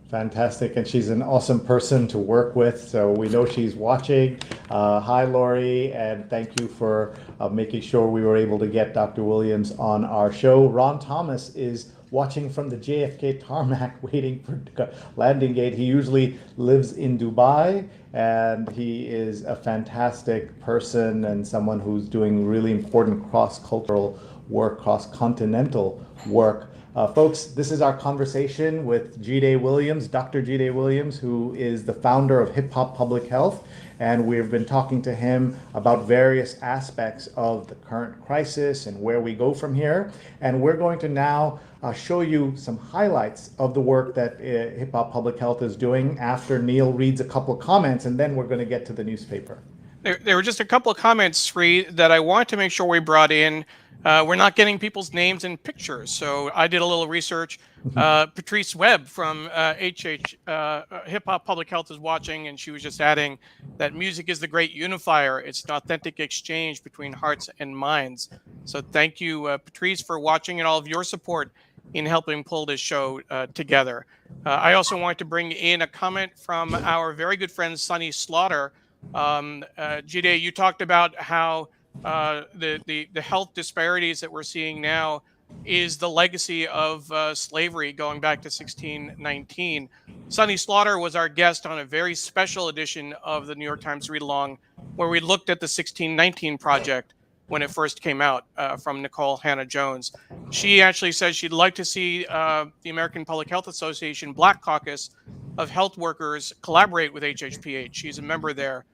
Fantastic, and she's an awesome person to work with, so we know she's watching. Hi, Lori, and thank you for making sure we were able to get Dr. Williams on our show. Ron Thomas is watching from the JFK tarmac waiting for landing gate. He usually lives in Dubai, and he is a fantastic person and someone who's doing really important cross-cultural work, cross-continental work. Folks, this is our conversation with Jide Williams, Dr. Jide Williams, who is the founder of Hip Hop Public Health. And we've been talking to him about various aspects of the current crisis and where we go from here. And we're going to now show you some highlights of the work that Hip Hop Public Health is doing after Neil reads a couple of comments, and then we're going to get to the newspaper. There were just a couple of comments, Sri, that I want to make sure we brought in. We're not getting people's names and pictures, so I did a little research. Patrice Webb from Hip Hop Public Health is watching, and she was just adding that music is the great unifier. It's an authentic exchange between hearts and minds. So thank you, Patrice, for watching and all of your support in helping pull this show together. I also want to bring in a comment from our very good friend, Sonny Slaughter. Jide, you talked about how the health disparities that we're seeing now is the legacy of slavery going back to 1619. Sonny Slaughter was our guest on a very special edition of the New York Times Read Along, where we looked at the 1619 Project when it first came out from Nicole Hannah-Jones. She actually says she'd like to see the American Public Health Association Black Caucus of Health Workers collaborate with HHPH. She's a member there.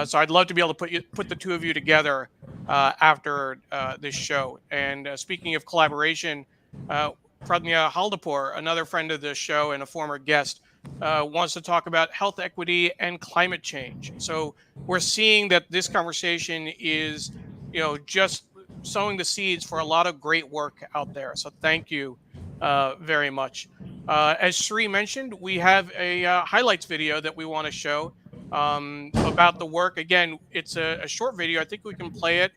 So I'd love to be able to put the two of you together after this show. And speaking of collaboration, Pradnya Haldapur, another friend of the show and a former guest, wants to talk about health equity and climate change. So we're seeing that this conversation is, just sowing the seeds for a lot of great work out there. So thank you. very much. As Sri mentioned, we have a highlights video that we want to show about the work. Again, it's a short video. I think we can play it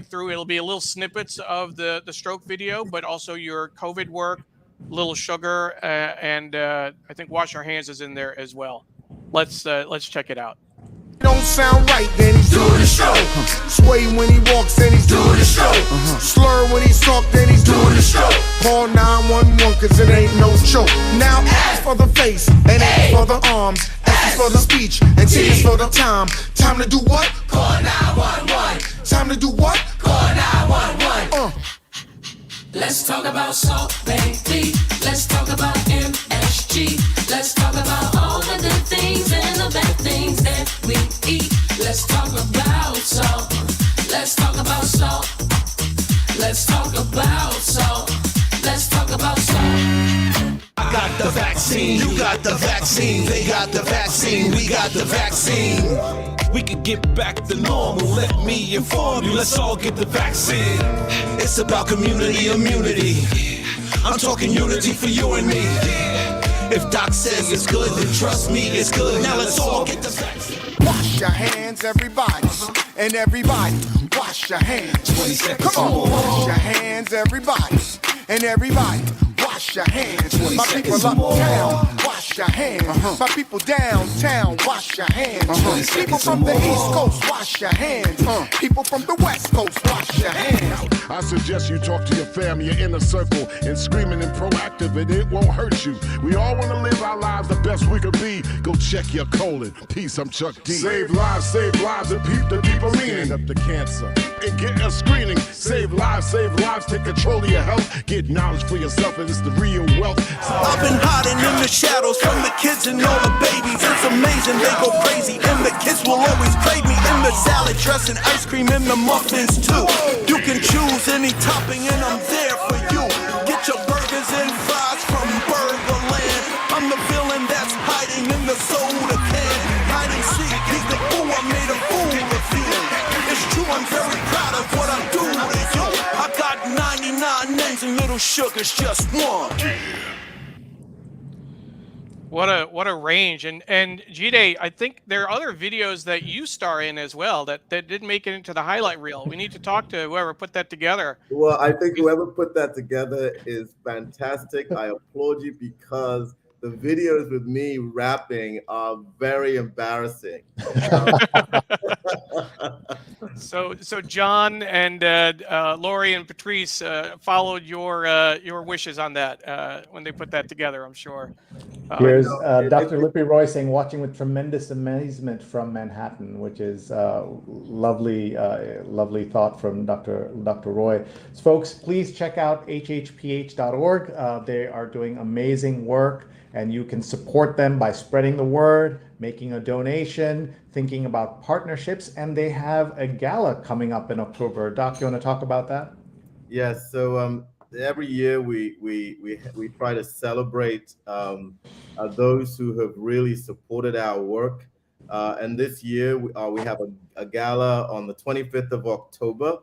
through. It'll be a little snippets of the stroke video, but also your COVID work, Little Sugar, and I think Wash Our Hands is in there as well. Let's check it out. Don't sound right, then he's doing the show. Sway when he walks, then he's doing the show. Slur when he's talk, then he's doing the show. Call 911, cause it ain't no joke. Now F for the face, and A for the arms, F is for the speech, and T is for the time. Time to do what? Call 911. Time to do what? Call 911. Let's talk about salt, baby. Let's talk about MSG. Let's talk about all the good things and the bad things that we eat. Let's talk about salt. Let's talk about salt. Let's talk about salt. Let's talk about salt. I got the vaccine, you got the vaccine, they got the vaccine, we got the vaccine. We can get back to normal, let me inform you, let's all get the vaccine. It's about community immunity, I'm talking unity for you and me. If Doc says it's good, then trust me, it's good. Now let's all get the vaccine. Wash your hands, everybody, and everybody, wash your hands. 20 seconds Come on, more. wash your hands, everybody, and everybody, wash your hands. 20 My people seconds more. uptown, wash your hands. My people downtown, wash your hands. 20 People seconds from the more. East Coast, wash your hands. People from the West Coast, wash your hands. I suggest you talk to your family, your inner circle, and screaming and proactive, and it won't hurt you. We all want to live our lives the best we could be. Go check your colon. Peace, I'm Chuck D. Save lives, and peep the deeper meaning. Stand up to cancer and get a screening. Save lives, take control of your health. Get knowledge for yourself, and it's the real wealth. I've been hiding in the shadows from the kids and all the babies. It's amazing, they go crazy, and the kids will always crave me. In the salad dressing, ice cream, and the muffins too. You can choose any topping, and I'm there for you. Get your burgers and fries from Burgerland. I'm the villain that's hiding in the soda can. Hide and seek, he's the fool, I made a fool of you. It's true, I'm very proud of what I do to you. I got 99 names and Little Sugar's just one. What a range. And Jide, I think there are other videos that you star in as well that didn't make it into the highlight reel. We need to talk to whoever put that together. Well, I think whoever put that together is fantastic. I applaud you because the videos with me rapping are very embarrassing. So John and Lori and Patrice followed your wishes on that when they put that together, I'm sure. Here's Dr. Lippy Roy saying, watching with tremendous amazement from Manhattan, which is lovely thought from Dr. Roy. So folks, please check out hhph.org. They are doing amazing work, and you can support them by spreading the word, making a donation, thinking about partnerships, and they have a gala coming up in October. Doc, you want to talk about that? Yes. So every year we try to celebrate those who have really supported our work. And this year we have a gala on the 25th of October.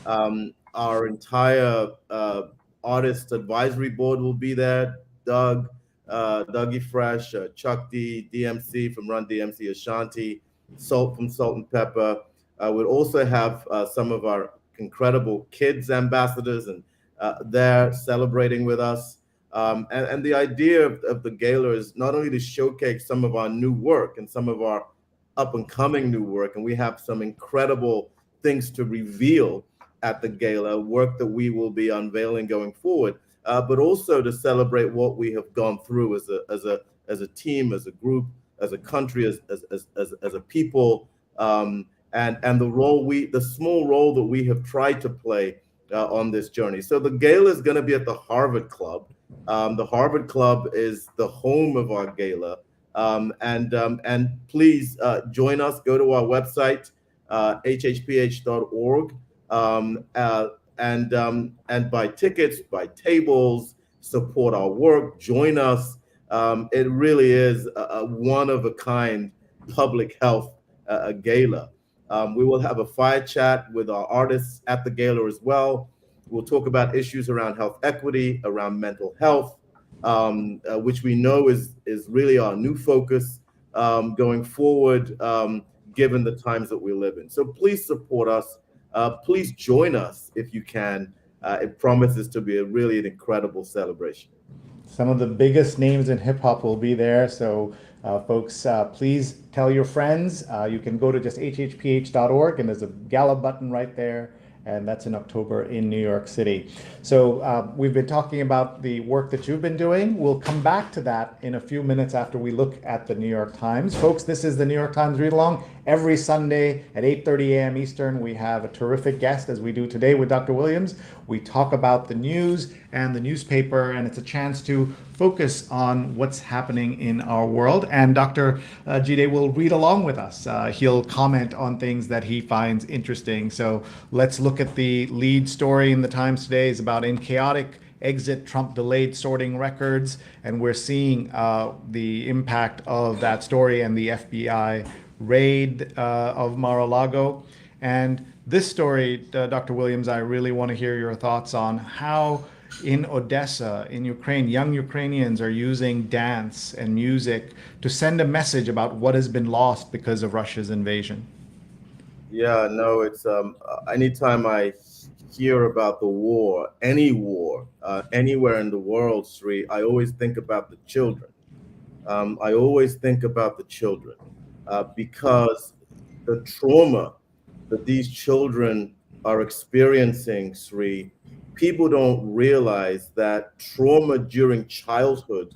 Our entire artist advisory board will be there. Dougie Fresh, Chuck D, DMC from Run DMC, Ashanti, Salt from Salt and Pepper. We'll also have some of our incredible kids ambassadors, and they're celebrating with us. And the idea of the gala is not only to showcase some of our new work and some of our up and coming new work, and we have some incredible things to reveal at the gala, work that we will be unveiling going forward, but also to celebrate what we have gone through as a team, as a group, as a country, as a people, and the small role that we have tried to play on this journey. So the gala is going to be at the Harvard Club. The Harvard Club is the home of our gala, and please join us. Go to our website, hhph.org, and buy tickets, buy tables, support our work, join us. It really is a one-of-a-kind public health gala. We will have a fire chat with our artists at the gala as well. We'll talk about issues around health equity, around mental health, which we know is really our new focus going forward, given the times that we live in. So please support us. Please join us if you can. It promises to be really an incredible celebration. Some of the biggest names in hip hop will be there. So folks, please tell your friends. You can go to just hhph.org and there's a gala button right there. And that's in October in New York City. So we've been talking about the work that you've been doing. We'll come back to that in a few minutes after we look at the New York Times. Folks, this is the New York Times Read Along. Every Sunday at 8:30 a.m. Eastern, we have a terrific guest, as we do today with Dr. Williams. We talk about the news and the newspaper, and it's a chance to focus on what's happening in our world. And Dr. Jide will read along with us. He'll comment on things that he finds interesting. So let's look at the lead story in the Times today. Is about in chaotic exit, Trump delayed sorting records. And we're seeing the impact of that story and the FBI raid of Mar-a-Lago. And this story, Dr. Williams, I really want to hear your thoughts on how in Odessa, in Ukraine, young Ukrainians are using dance and music to send a message about what has been lost because of Russia's invasion. Yeah, no, it's anytime I hear about the war, any war, anywhere in the world, Sri, I always think about the children. I always think about the children because the trauma that these children are experiencing, Sri, people don't realize that trauma during childhood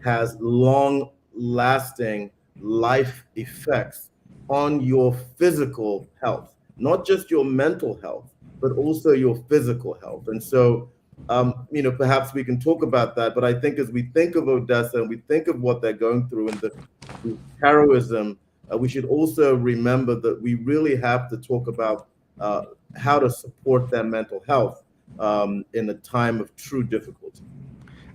has long-lasting life effects on your physical health, not just your mental health, but also your physical health. And so, perhaps we can talk about that. But I think as we think of Odessa and we think of what they're going through and the heroism, we should also remember that we really have to talk about how to support their mental health in a time of true difficulty.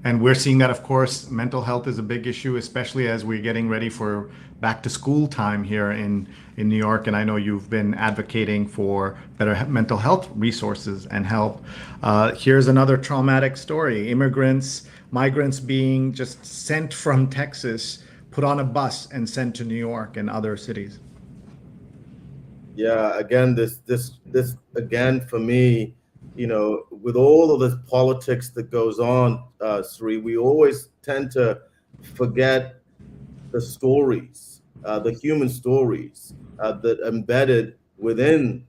And we're seeing that, of course, mental health is a big issue, especially as we're getting ready for back to school time here in New York. And I know you've been advocating for better mental health resources and help. Here's another traumatic story. Migrants being just sent from Texas, put on a bus and sent to New York and other cities. Yeah, again, this again, for me, with all of this politics that goes on, Sri, we always tend to forget the stories, the human stories that embedded within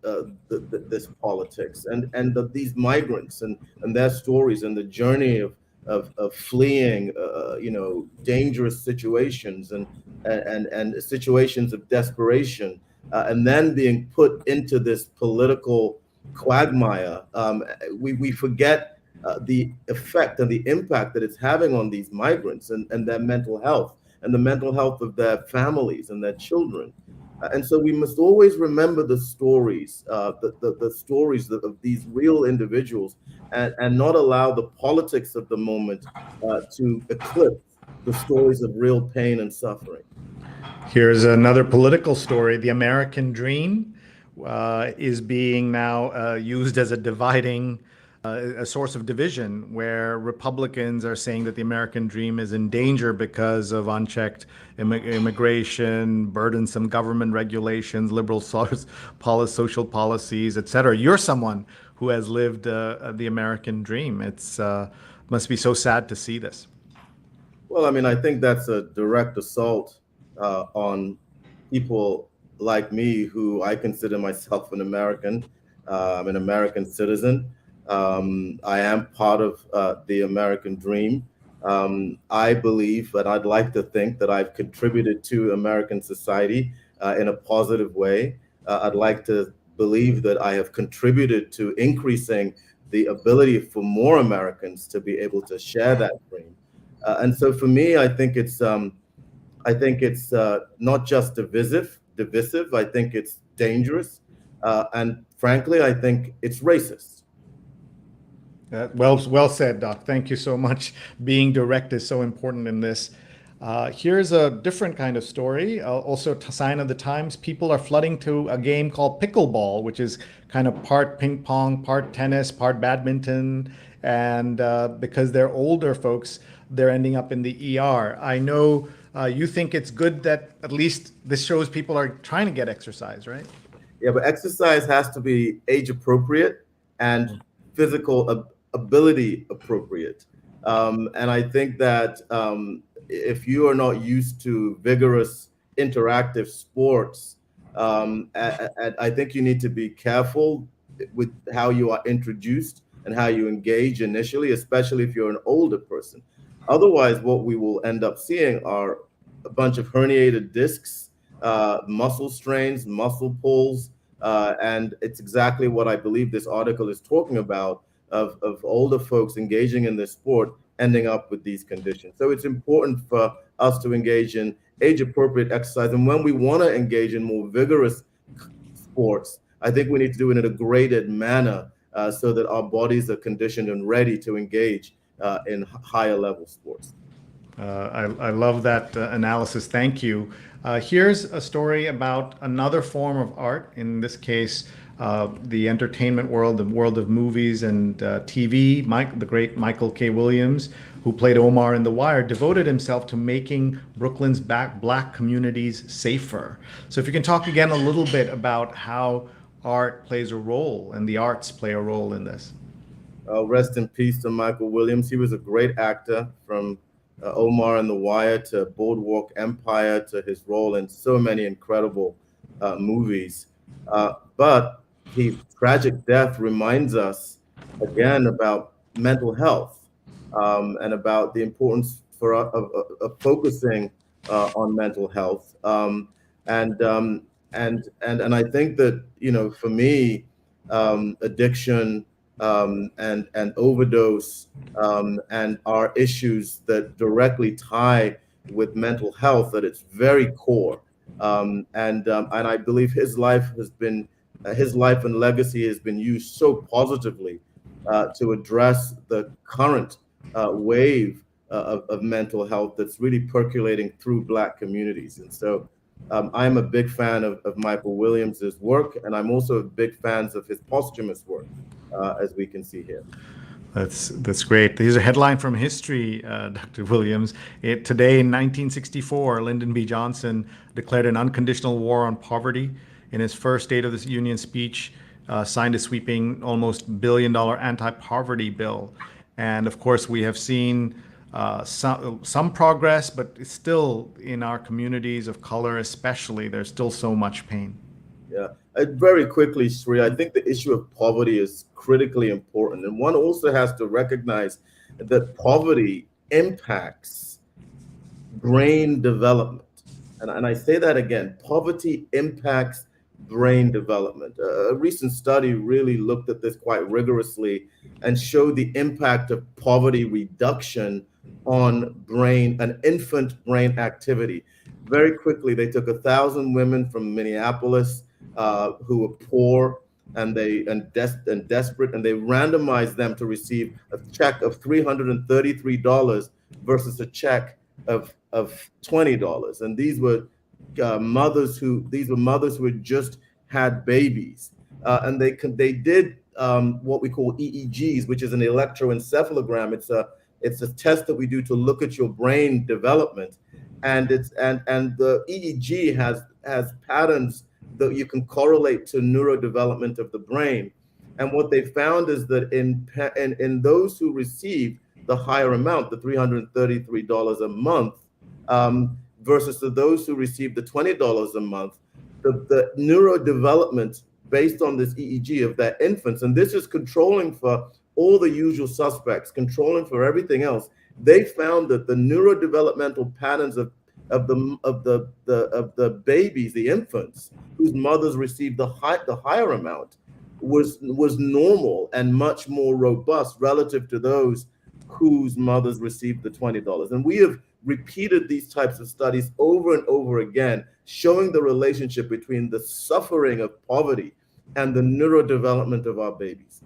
this politics and these migrants and their stories and the journey of fleeing, dangerous situations and situations of desperation, and then being put into this political quagmire. We forget the effect and the impact that it's having on these migrants and their mental health and the mental health of their families and their children. And so we must always remember the stories, the stories of these real individuals, and not allow the politics of the moment to eclipse the stories of real pain and suffering. Here's another political story. The American dream is being now used as a source of division, where Republicans are saying that the American dream is in danger because of unchecked immigration, burdensome government regulations, liberal social policies, etc. You're someone who has lived the American dream. It's must be so sad to see this. Well, I mean, I think that's a direct assault on people like me, who I consider myself an American. I'm an American citizen. I am part of the American dream. I believe, and I'd like to think, that I've contributed to American society in a positive way. I'd like to believe that I have contributed to increasing the ability for more Americans to be able to share that dream. And so for me, I think it's not just divisive. I think it's dangerous. And frankly, I think it's racist. Well said, Doc. Thank you so much. Being direct is so important in this. Here's a different kind of story, also a sign of the times. People are flooding to a game called pickleball, which is kind of part ping pong, part tennis, part badminton. And because they're older folks, they're ending up in the ER. I know you think it's good that at least this shows people are trying to get exercise, right? Yeah, but exercise has to be age appropriate and physical ability appropriate. And I think that if you are not used to vigorous interactive sports, I think you need to be careful with how you are introduced and how you engage initially, especially if you're an older person. Otherwise, what we will end up seeing are a bunch of herniated discs, muscle strains, muscle pulls, and it's exactly what I believe this article is talking about of older folks engaging in this sport ending up with these conditions. So it's important for us to engage in age-appropriate exercise. And when we want to engage in more vigorous sports, I think we need to do it in a graded manner so that our bodies are conditioned and ready to engage in higher level sports. I love that analysis. Thank you. Here's a story about another form of art, in this case, the entertainment world, the world of movies and TV. The great Michael K. Williams, who played Omar in The Wire, devoted himself to making Brooklyn's black communities safer. So if you can talk again a little bit about how art plays a role and the arts play a role in this. Rest in peace to Michael Williams. He was a great actor, from Omar in The Wire to Boardwalk Empire to his role in so many incredible movies. But his tragic death reminds us again about mental health and about the importance of focusing on mental health. And I think that, you know, for me, addiction and overdose and are issues that directly tie with mental health at its very core. And I believe his life and legacy has been used so positively to address the current wave of mental health that's really percolating through Black communities. And so I'm a big fan of Michael Williams's work, and I'm also a big fan of his posthumous work, as we can see here. That's great. Here's a headline from history, Dr. Williams. Today in 1964, Lyndon B. Johnson declared an unconditional war on poverty. In his first State of the Union speech, signed a sweeping almost $1 billion anti-poverty bill. And of course, we have seen some progress, but it's still, in our communities of color especially, there's still so much pain. Yeah, very quickly, Sri, I think the issue of poverty is critically important. And one also has to recognize that poverty impacts brain development. And I say that again, poverty impacts brain development. A recent study really looked at this quite rigorously and showed the impact of poverty reduction on infant brain activity. Very quickly, they took 1,000 women from Minneapolis who were poor and desperate, and they randomized them to receive a check of $333 versus a check of $20. And these were mothers who had just had babies, and they did what we call EEGs, which is an electroencephalogram. It's a test that we do to look at your brain development, and the EEG has patterns that you can correlate to neurodevelopment of the brain. And what they found is that in those who received the higher amount, the $333 a month, versus to those who received the $20 a month, the neurodevelopment based on this EEG of their infants, and this is controlling for all the usual suspects, controlling for everything else, they found that the neurodevelopmental patterns of the babies, the infants, whose mothers received the higher amount, was normal and much more robust relative to those whose mothers received the $20. And we have repeated these types of studies over and over again, showing the relationship between the suffering of poverty and the neurodevelopment of our babies.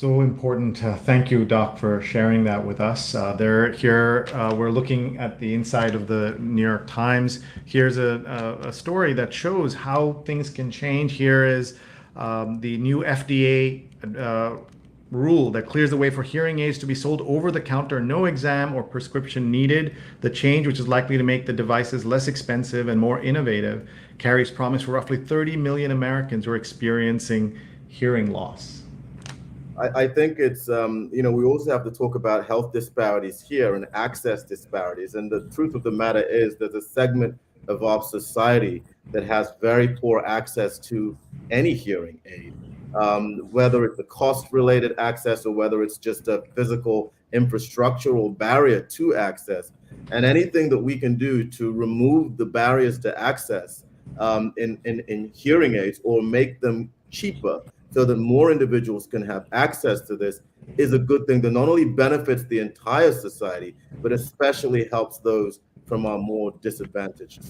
So important. Thank you, Doc, for sharing that with us. We're looking at the inside of the New York Times. Here's a story that shows how things can change. Here is the new FDA rule that clears the way for hearing aids to be sold over the counter, no exam or prescription needed. The change, which is likely to make the devices less expensive and more innovative, carries promise for roughly 30 million Americans who are experiencing hearing loss. I think it's, we also have to talk about health disparities here and access disparities. And the truth of the matter is there's a segment of our society that has very poor access to any hearing aid, whether it's the cost-related access or whether it's just a physical infrastructural barrier to access. And anything that we can do to remove the barriers to access in hearing aids or make them cheaper so that more individuals can have access to this is a good thing that not only benefits the entire society, but especially helps those from our more disadvantaged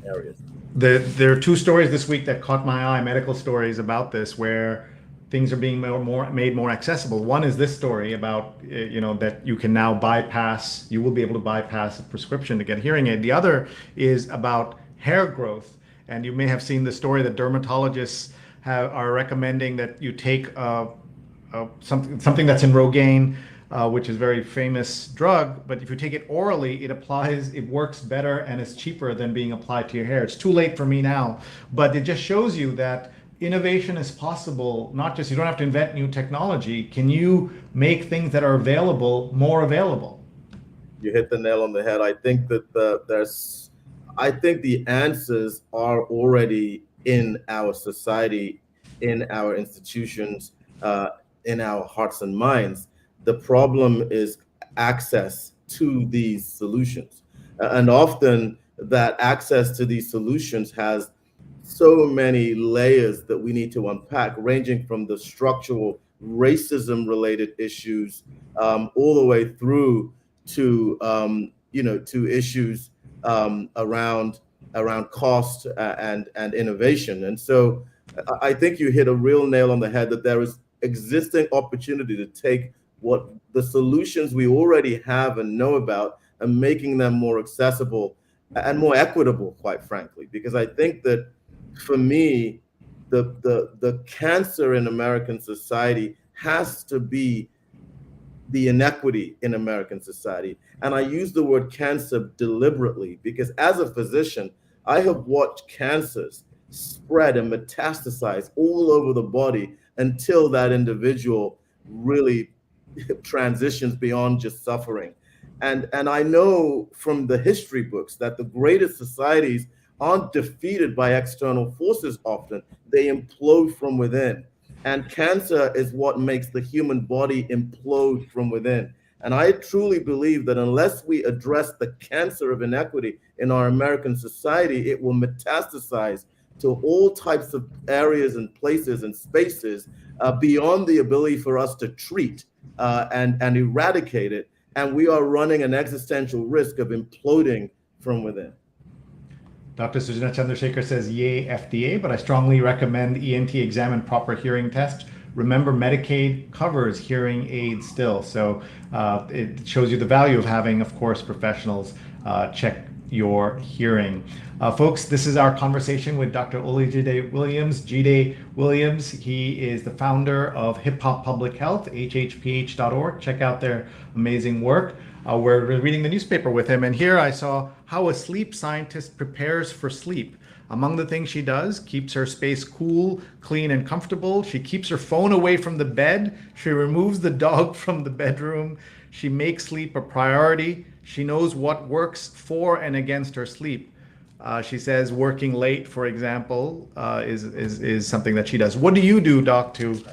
areas. There are two stories this week that caught my eye, medical stories about this, where things are being made more accessible. One is this story about, that you can now you will be able to bypass a prescription to get a hearing aid. The other is about hair growth. And you may have seen the story that dermatologists are recommending that you take something that's in Rogaine, which is a very famous drug, but if you take it orally, it works better and is cheaper than being applied to your hair. It's too late for me now, but it just shows you that innovation is possible. Not just, you don't have to invent new technology. Can you make things that are available more available? You hit the nail on the head. I think that the answers are already in our society, in our institutions, in our hearts and minds. The problem is access to these solutions. And often that access to these solutions has so many layers that we need to unpack, ranging from the structural racism related issues all the way through to issues around cost and innovation. And so I think you hit a real nail on the head that there is existing opportunity to take what the solutions we already have and know about and making them more accessible and more equitable, quite frankly. Because I think that for me, the cancer in American society has to be the inequity in American society. And I use the word cancer deliberately because as a physician, I have watched cancers spread and metastasize all over the body until that individual really transitions beyond just suffering. And I know from the history books that the greatest societies aren't defeated by external forces often, they implode from within. And cancer is what makes the human body implode from within. And I truly believe that unless we address the cancer of inequity in our American society, it will metastasize to all types of areas and places and spaces beyond the ability for us to treat and eradicate it. And we are running an existential risk of imploding from within. Dr. Sujana Chandrasekhar says, yay, FDA, but I strongly recommend ENT exam and proper hearing test. Remember, Medicaid covers hearing aids still. So it shows you the value of having, of course, professionals check your hearing. Folks, this is our conversation with Dr. Olajide Williams. Jide Williams, he is the founder of Hip Hop Public Health, hhph.org. Check out their amazing work. We're reading the newspaper with him, and here I saw how a sleep scientist prepares for sleep. Among the things she does, keeps her space cool, clean, and comfortable. She keeps her phone away from the bed. She removes the dog from the bedroom. She makes sleep a priority. She knows what works for and against her sleep. She says working late, for example, is something that she does. What do you do, Doc, to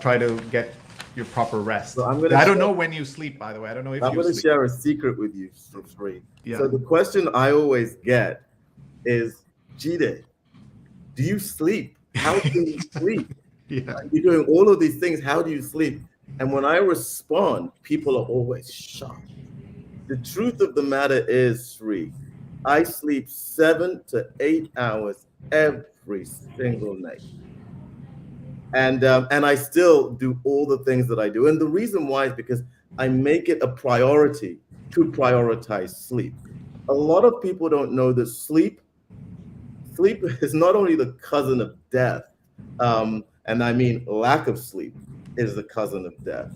try to get your proper rest? So I don't know when you sleep, by the way. I don't know if I'm going to share a secret with you, Sri. Yeah. So the question I always get is, Jide, do you sleep? How do you sleep? Yeah. You're doing all of these things. How do you sleep? And when I respond, people are always shocked. The truth of the matter is, Sri, I sleep 7 to 8 hours every single night. And I still do all the things that I do. And the reason why is because I make it a priority to prioritize sleep. A lot of people don't know that sleep is not only the cousin of death, and I mean lack of sleep is the cousin of death,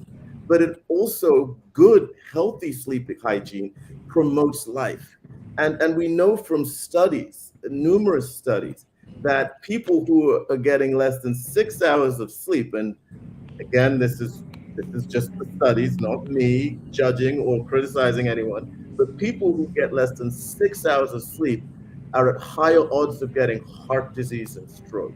but it also good, healthy sleep hygiene promotes life. And we know from studies, numerous studies, that people who are getting less than 6 hours of sleep, and again, this is just the studies, not me judging or criticizing anyone, but people who get less than 6 hours of sleep are at higher odds of getting heart disease and stroke.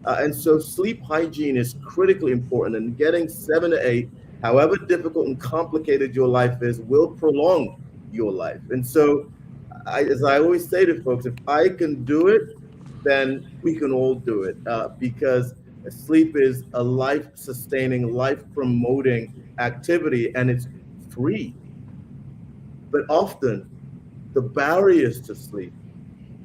And so sleep hygiene is critically important, and getting 7 to 8, however difficult and complicated your life is, will prolong your life. And so, as I always say to folks, if I can do it, then we can all do it, because sleep is a life-sustaining, life-promoting activity, and it's free. But often, the barriers to sleep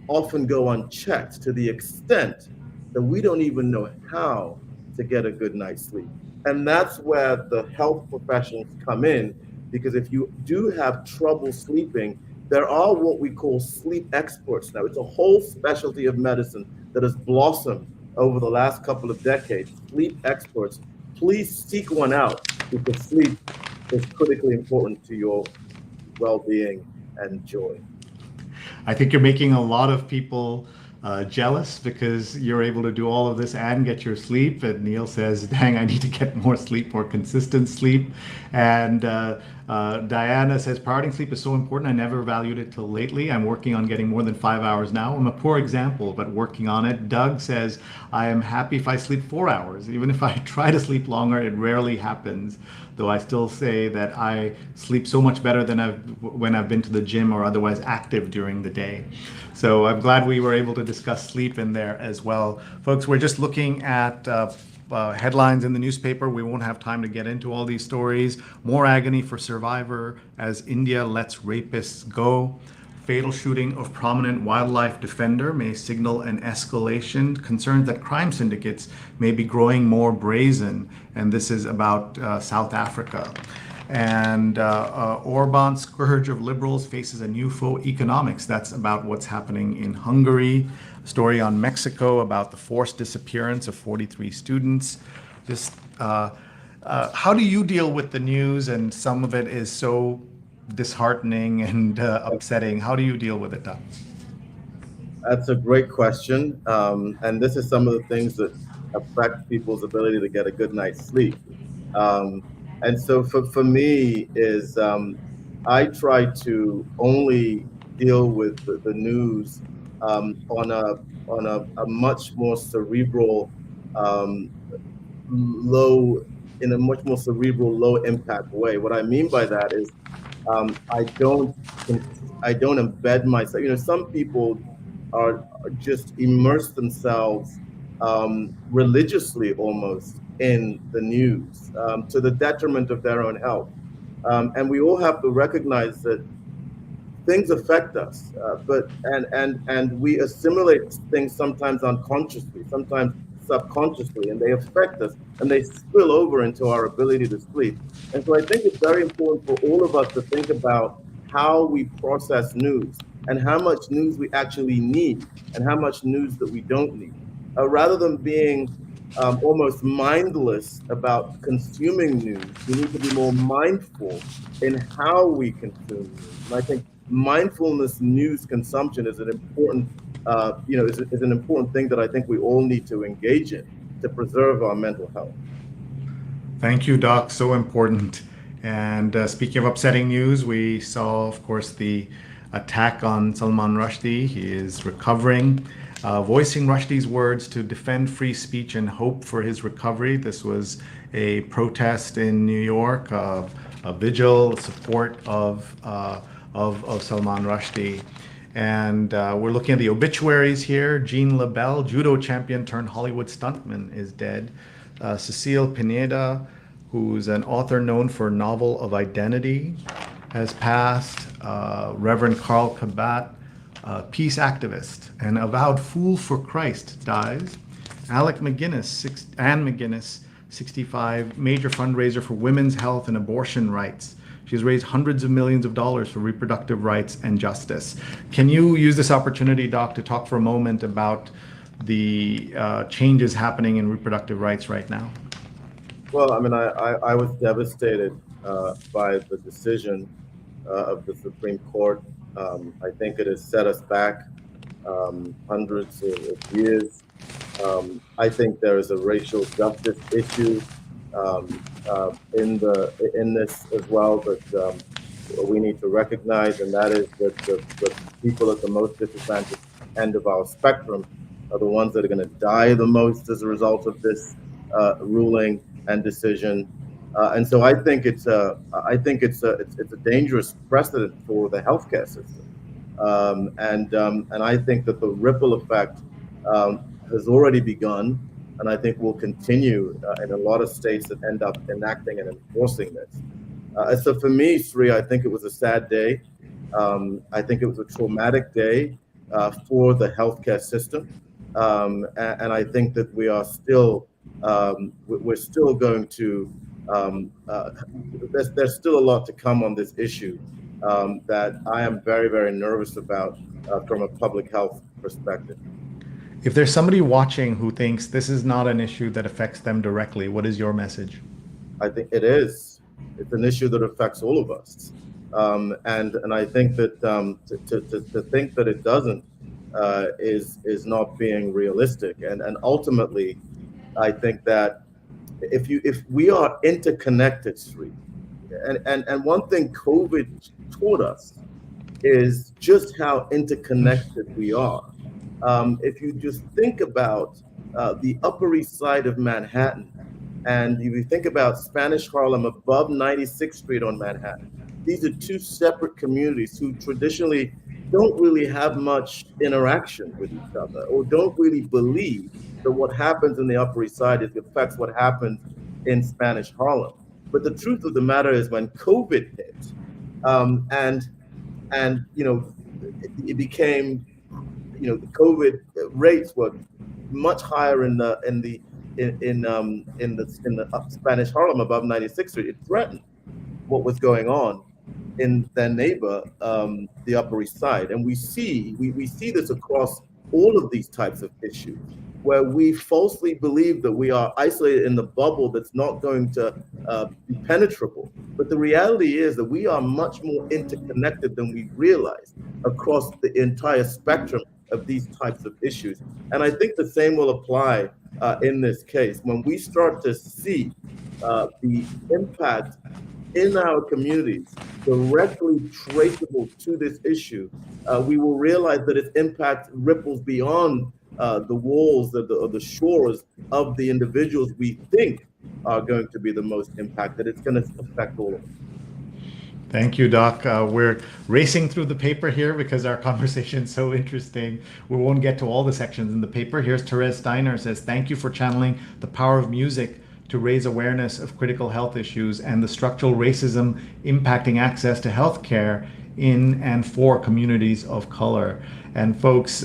often go unchecked to the extent that we don't even know how to get a good night's sleep. And that's where the health professionals come in, because if you do have trouble sleeping, there are what we call sleep experts now. It's a whole specialty of medicine that has blossomed over the last couple of decades. Sleep experts, please seek one out, because sleep is critically important to your well-being and joy. I think you're making a lot of people jealous because you're able to do all of this and get your sleep. And Neil says, dang, I need to get more sleep, more consistent sleep. And Diana says, prioritizing sleep is so important. I never valued it till lately. I'm working on getting more than 5 hours now. I'm a poor example, but working on it. Doug says, I am happy if I sleep 4 hours. Even if I try to sleep longer, it rarely happens. Though I still say that I sleep so much better than when I've been to the gym or otherwise active during the day. So I'm glad we were able to discuss sleep in there as well. Folks, we're just looking at headlines in the newspaper. We won't have time to get into all these stories. More agony for survivor as India lets rapists go. Fatal shooting of prominent wildlife defender may signal an escalation. Concerns that crime syndicates may be growing more brazen. And this is about South Africa. And Orban, scourge of liberals, faces a new foe, economics. That's about what's happening in Hungary. A story on Mexico about the forced disappearance of 43 students. Just how do you deal with the news? And some of it is so disheartening and upsetting. How do you deal with it, Doc? That's a great question. And this is some of the things that affect people's ability to get a good night's sleep. And so for me is I try to only deal with the news on a much more cerebral, low impact way. What I mean by that is I don't embed myself. You know, some people are just immerse themselves religiously almost in the news to the detriment of their own health. And we all have to recognize that things affect us, and we assimilate things sometimes unconsciously, sometimes subconsciously, and they affect us and they spill over into our ability to sleep. And so I think it's very important for all of us to think about how we process news and how much news we actually need and how much news that we don't need, rather than being almost mindless about consuming news. We need to be more mindful in how we consume news. And I think mindfulness news consumption is an important, is an important thing that I think we all need to engage in to preserve our mental health. Thank you, Doc. So important. And speaking of upsetting news, we saw, of course, the attack on Salman Rushdie. He is recovering. Voicing Rushdi's words to defend free speech and hope for his recovery. This was a protest in New York, a vigil support of Salman Rushdie. And we're looking at the obituaries here. Jean LaBelle, judo champion turned Hollywood stuntman, is dead. Cecile Pineda, who's an author known for Novel of Identity, has passed. Reverend Carl Kabat, peace activist and avowed fool for Christ, dies. Ann McGuinness, 65, major fundraiser for women's health and abortion rights. She's raised hundreds of millions of dollars for reproductive rights and justice. Can you use this opportunity, Doc, to talk for a moment about the changes happening in reproductive rights right now? Well, I mean, I was devastated by the decision of the Supreme Court. I think it has set us back hundreds of years. I think there is a racial justice issue in this as well that we need to recognize, and that is that the people at the most disadvantaged end of our spectrum are the ones that are going to die the most as a result of this ruling and decision. And so I think it's a dangerous precedent for the healthcare system. And I think that the ripple effect has already begun, and I think will continue in a lot of states that end up enacting and enforcing this. So for me, Sri, I think it was a sad day. I think it was a traumatic day for the healthcare system, and I think that we are still we're still going to there's still a lot to come on this issue that I am very, very nervous about from a public health perspective. If there's somebody watching who thinks this is not an issue that affects them directly, what is your message? I think it is. It's an issue that affects all of us, and I think that to think that it doesn't is not being realistic. And ultimately, I think that if we are interconnected, Sri, and one thing COVID taught us is just how interconnected we are. If you just think about the Upper East Side of Manhattan, and if you think about Spanish Harlem above 96th Street on Manhattan, these are two separate communities who traditionally don't really have much interaction with each other, or don't really believe that what happens in the Upper East Side affects what happens in Spanish Harlem. But the truth of the matter is, when COVID hit, and it became, the COVID rates were much higher in the Spanish Harlem above 96th Street. It threatened what was going on in their neighbor, the Upper East Side, and we see this across all of these types of issues, where we falsely believe that we are isolated in the bubble that's not going to be penetrable. But the reality is that we are much more interconnected than we realize across the entire spectrum of these types of issues. And I think the same will apply in this case. When we start to see the impact in our communities directly traceable to this issue, we will realize that its impact ripples beyond the walls of the shores of the individuals we think are going to be the most impacted. It's going to affect all of us. Thank you, Doc. We're racing through the paper here because our conversation is so interesting. We won't get to all the sections in the paper. Here's Therese Steiner says, thank you for channeling the power of music to raise awareness of critical health issues and the structural racism impacting access to health care in and for communities of color. And folks,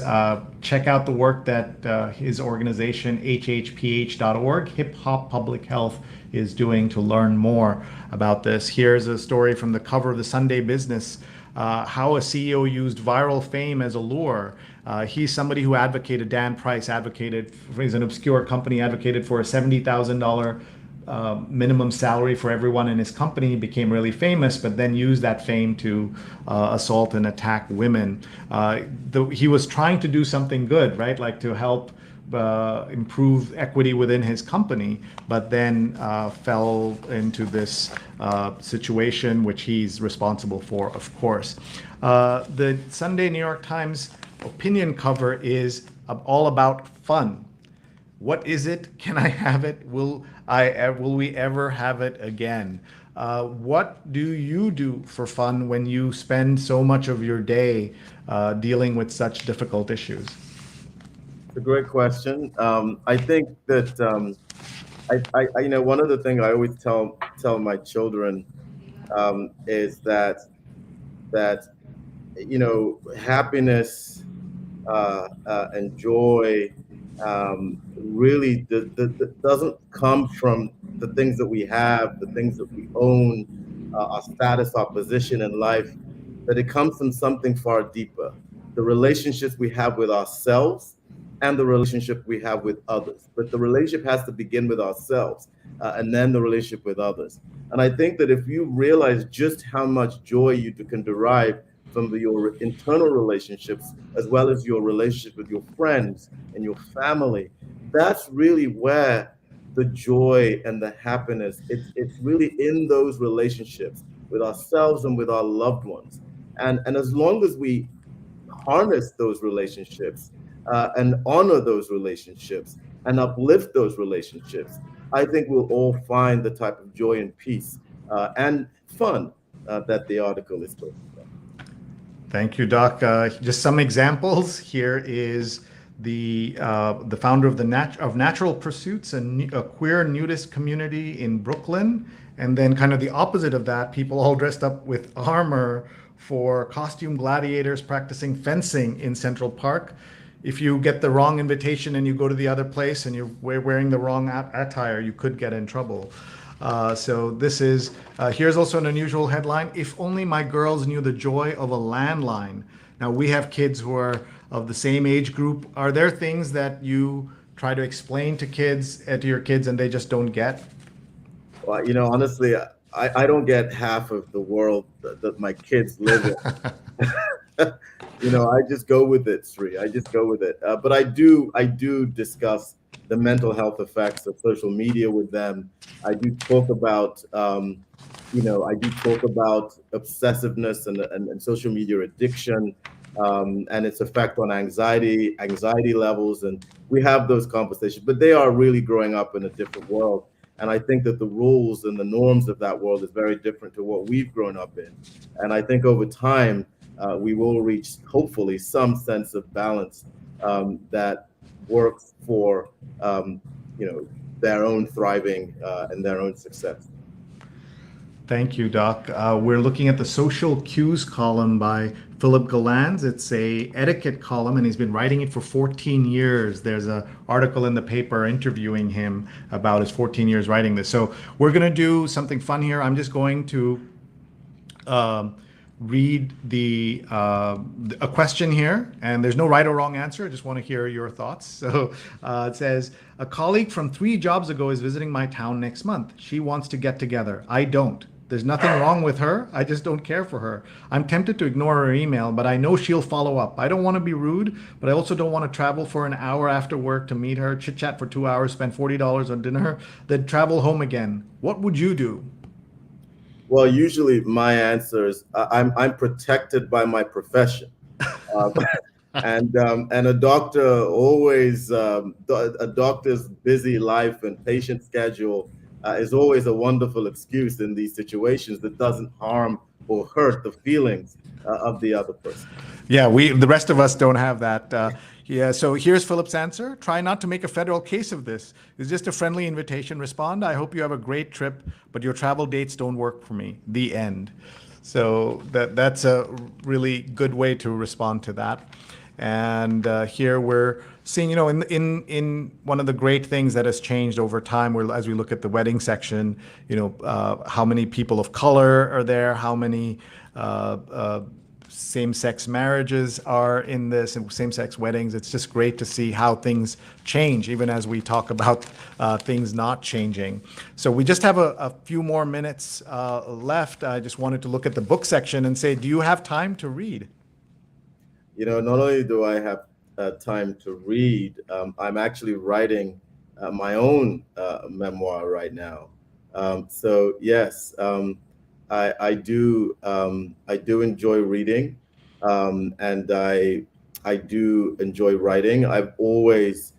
check out the work that his organization, hhph.org, Hip Hop Public Health, is doing to learn more about this. Here's a story from the cover of the Sunday Business, how a CEO used viral fame as a lure. He's somebody who advocated, Dan Price advocated, he's an obscure company, advocated for a $70,000 minimum salary for everyone in his company, became really famous, but then used that fame to assault and attack women. He was trying to do something good, right? Like to help improve equity within his company, but then fell into this situation, which he's responsible for, of course. The Sunday New York Times opinion cover is all about fun. What is it? Can I have it? Will we ever have it again? What do you do for fun when you spend so much of your day dealing with such difficult issues? It's a great question. I think that one of the things I always tell my children is that happiness and joy really doesn't come from the things that we have, the things that we own, our status, our position in life, that it comes from something far deeper. The relationships we have with ourselves and the relationship we have with others. But the relationship has to begin with ourselves and then the relationship with others. And I think that if you realize just how much joy you can derive from your internal relationships, as well as your relationship with your friends and your family, that's really where the joy and the happiness, it's really in those relationships with ourselves and with our loved ones. And as long as we harness those relationships and honor those relationships and uplift those relationships, I think we'll all find the type of joy and peace and fun that the article is talking about. Thank you, Doc. Just some examples. Here is the founder of Natural Pursuits, a queer nudist community in Brooklyn, and then kind of the opposite of that, people all dressed up with armor for costume gladiators practicing fencing in Central Park. If you get the wrong invitation and you go to the other place and you're wearing the wrong attire, you could get in trouble. So this is, here's also an unusual headline: "If only my girls knew the joy of a landline." Now, we have kids who are of the same age group. Are there things that you try to explain to your kids and they just don't get? Well, honestly, I don't get half of the world that my kids live in. I just go with it, Sri. I just go with it. But I do discuss the mental health effects of social media with them. I do talk about, obsessiveness and social media addiction and its effect on anxiety levels. And we have those conversations, but they are really growing up in a different world. And I think that the rules and the norms of that world is very different to what we've grown up in. And I think over time, we will reach, hopefully, some sense of balance that works for their own thriving and their own success. Thank you, Doc. We're looking at the social cues column by Philip Gallanz. It's a etiquette column, and he's been writing it for 14 years. There's an article in the paper interviewing him about his 14 years writing this. So we're going to do something fun here. I'm just going to read a question here, and there's no right or wrong answer. I just want to hear your thoughts. So it says, "A colleague from 3 jobs ago is visiting my town next month. She wants to get together. I don't. There's nothing wrong with her. I just don't care for her. I'm tempted to ignore her email, but I know she'll follow up. I don't want to be rude, but I also don't want to travel for an hour after work to meet her, chit chat for 2 hours, spend $40 on dinner, then travel home again. What would you do?" Well, usually my answer is I'm protected by my profession, and a doctor always a doctor's busy life and patient schedule is always a wonderful excuse in these situations that doesn't harm or hurt the feelings of the other person. Yeah, the rest of us don't have that. Yeah, so here's Philip's answer. "Try not to make a federal case of this. It's just a friendly invitation. Respond, I hope you have a great trip, but your travel dates don't work for me. The end." So that's a really good way to respond to that. And here we're seeing, in one of the great things that has changed over time, as we look at the wedding section, how many people of color are there, how many same-sex marriages are in this, and same-sex weddings. It's just great to see how things change, even as we talk about things not changing. So we just have a few more minutes left. I just wanted to look at the book section and say, do you have time to read? Not only do I have time to read, I'm actually writing my own memoir right now. So yes, I do enjoy reading, and I do enjoy writing. I've always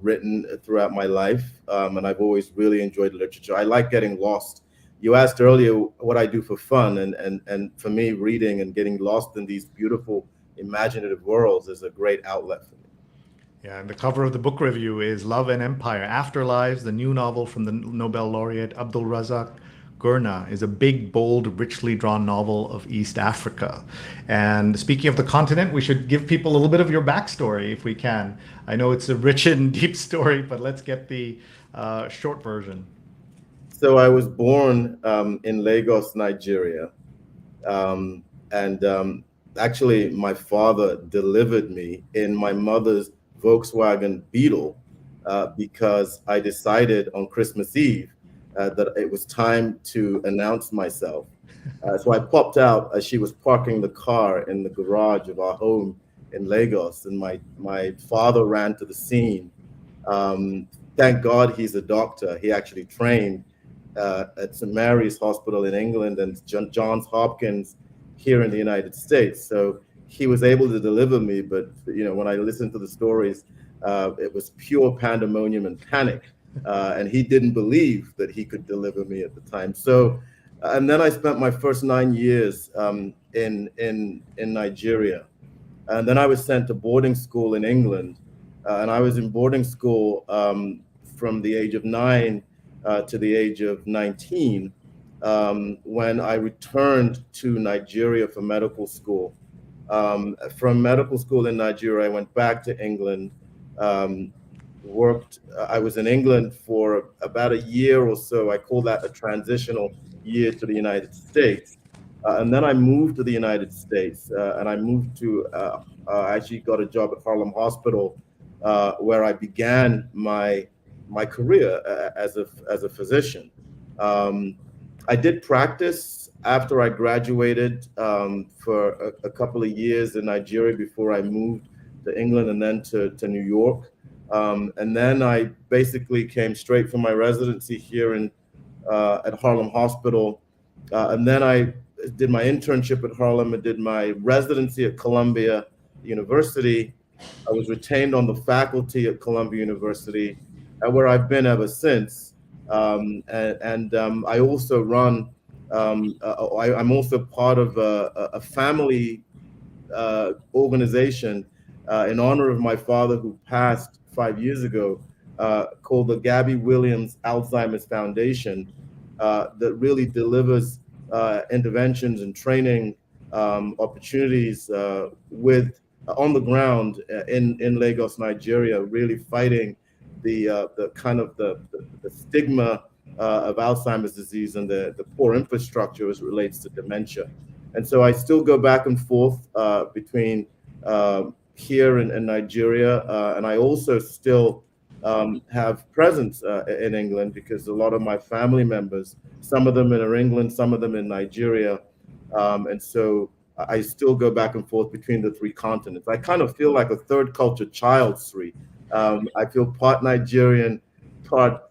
written throughout my life, and I've always really enjoyed literature. I like getting lost. You asked earlier what I do for fun, and for me, reading and getting lost in these beautiful, imaginative worlds is a great outlet for me. Yeah, and the cover of the book review is "Love and Empire: Afterlives," the new novel from the Nobel laureate Abdul Razak Gurna is a big, bold, richly drawn novel of East Africa. And speaking of the continent, we should give people a little bit of your backstory if we can. I know it's a rich and deep story, but let's get the short version. So I was born in Lagos, Nigeria. And actually, my father delivered me in my mother's Volkswagen Beetle because I decided on Christmas Eve that it was time to announce myself. So I popped out as she was parking the car in the garage of our home in Lagos, and my father ran to the scene. Thank God he's a doctor. He actually trained at St. Mary's Hospital in England and Johns Hopkins here in the United States. So he was able to deliver me, but when I listened to the stories, it was pure pandemonium and panic. And he didn't believe that he could deliver me at the time. So, and then I spent my first 9 years in Nigeria. And then I was sent to boarding school in England. And I was in boarding school from the age of 9 to the age of 19 when I returned to Nigeria for medical school. From medical school in Nigeria, I went back to England. I was in England for about a year or so. I call that a transitional year to the United States. And then I moved to the United States and I moved to, I actually got a job at Harlem Hospital where I began my career as a physician. I did practice after I graduated for a couple of years in Nigeria before I moved to England and then to New York. And then I basically came straight from my residency here at Harlem Hospital. And then I did my internship at Harlem and did my residency at Columbia University. I was retained on the faculty at Columbia University, where I've been ever since. I also run, I'm also part of a family organization in honor of my father who passed 5 years ago, called the Gabby Williams Alzheimer's Foundation, that really delivers interventions and training opportunities on the ground in Lagos, Nigeria, really fighting the kind of the stigma of Alzheimer's disease and the poor infrastructure as it relates to dementia. And so I still go back and forth between here in Nigeria, and I also still have presence in England because a lot of my family members, some of them are in England, some of them in Nigeria, and so I still go back and forth between the three continents. I kind of feel like a third culture child, Sri. I feel part Nigerian, part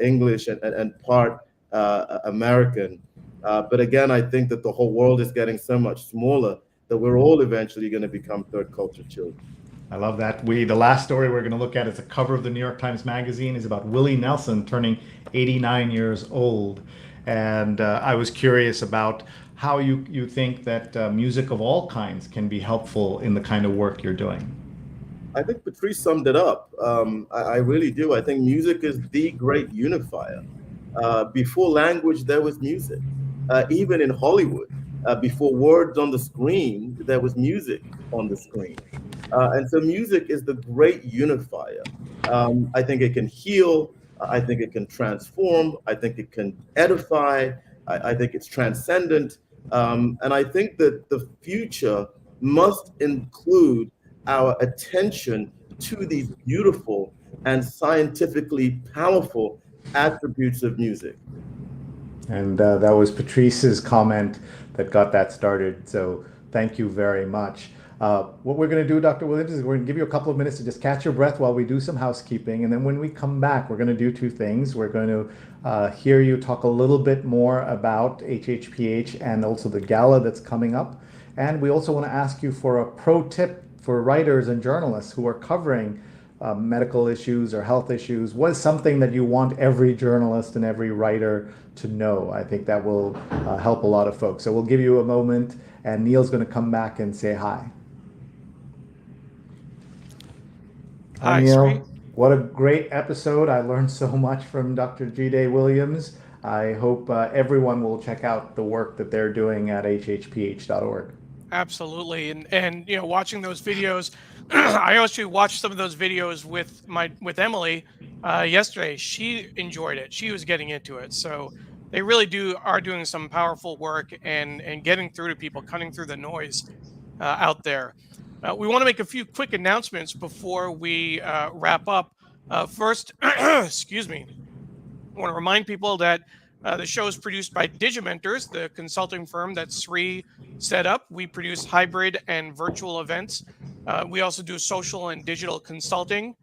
English, and part American. But again, I think that the whole world is getting so much smaller that we're all eventually going to become third culture children. I love that. The last story we're going to look at is a cover of the New York Times Magazine is about Willie Nelson turning 89 years old. And I was curious about how you think that music of all kinds can be helpful in the kind of work you're doing. I think Patrice summed it up. I really do. I think music is the great unifier. Before language, there was music. Even in Hollywood, before words on the screen, there was music on the screen. And so music is the great unifier. I think it can heal. I think it can transform. I think it can edify. I think it's transcendent. And I think that the future must include our attention to these beautiful and scientifically powerful attributes of music. And that was Patrice's comment that got that started. So thank you very much. What we're going to do, Dr. Williams, is we're going to give you a couple of minutes to just catch your breath while we do some housekeeping. And then when we come back, we're going to do two things. We're going to hear you talk a little bit more about HHPH and also the gala that's coming up. And we also want to ask you for a pro tip for writers and journalists who are covering medical issues or health issues. What is something that you want every journalist and every writer to know? I think that will help a lot of folks. So we'll give you a moment, and Neil's going to come back and say hi. Hi, Neil. Sri. What a great episode. I learned so much from Dr. Jide Williams. I hope everyone will check out the work that they're doing at hhph.org. Absolutely, and watching those videos, I actually watched some of those videos with Emily yesterday. She enjoyed it. She was getting into it. So they really are doing some powerful work and getting through to people, cutting through the noise out there. We want to make a few quick announcements before we wrap up. First, excuse me. I want to remind people that the show is produced by Digimentors, the consulting firm that Sri set up. We produce hybrid and virtual events. We also do social and digital consulting,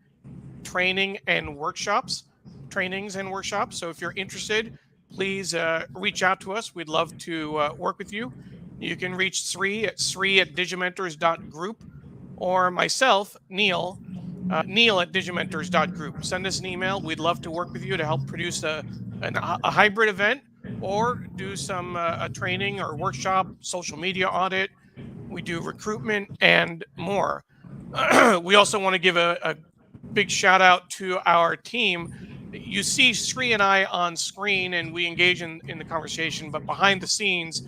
trainings and workshops. So if you're interested, please reach out to us. We'd love to work with you. You can reach Sri at digimentors.group, or myself, Neil at digimentors.group. Send us an email. We'd love to work with you to help produce a hybrid event, or do some a training or workshop, social media audit. We do recruitment and more. We also want to give a big shout out to our team. You see Sri and I on screen, and we engage in the conversation, but behind the scenes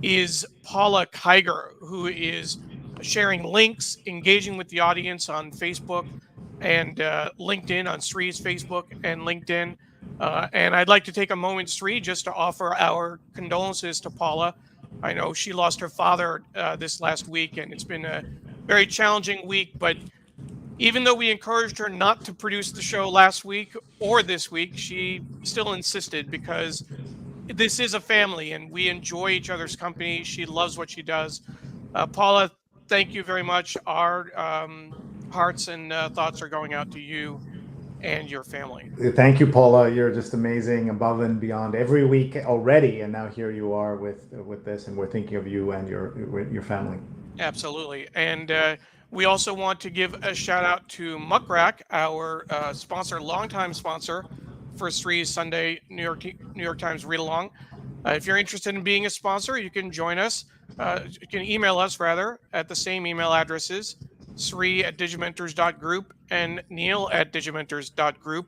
is Paula Kiger, who is sharing links, engaging with the audience on Facebook and LinkedIn, on Sri's Facebook and LinkedIn. And I'd like to take a moment, Sri, just to offer our condolences to Paula. I know she lost her father this last week, and it's been a very challenging week. But even though we encouraged her not to produce the show last week or this week, she still insisted, because this is a family and we enjoy each other's company. She loves what she does. Paula, thank you very much. Our hearts and thoughts are going out to you and your family. Thank you, Paula. You're just amazing, above and beyond every week already, and now here you are with this, and we're thinking of you and your family. Absolutely. And we also want to give a shout out to Muck Rack, our sponsor, longtime sponsor for Sri's Sunday New York Times Read Along. If you're interested in being a sponsor, you can join us. You can email us rather at the same email addresses: Sri at digimentors.group and Neil at digimentors.group.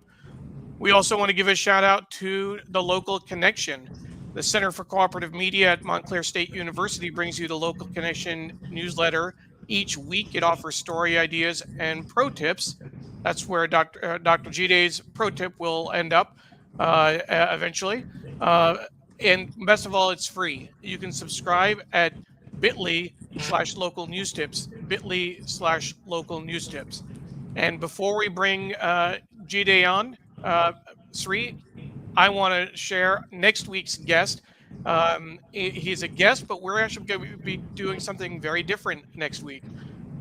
We also want to give a shout out to the Local Connection. The Center for Cooperative Media at Montclair State University brings you the Local Connection newsletter each week. It offers story ideas and pro tips. That's where Dr. Jide's pro tip will end up eventually. And best of all, it's free. You can subscribe at bit.ly/local news tips, bit.ly/local news tips. And before we bring Jide on, Sri, I want to share next week's guest. He's a guest, but we're actually going to be doing something very different next week.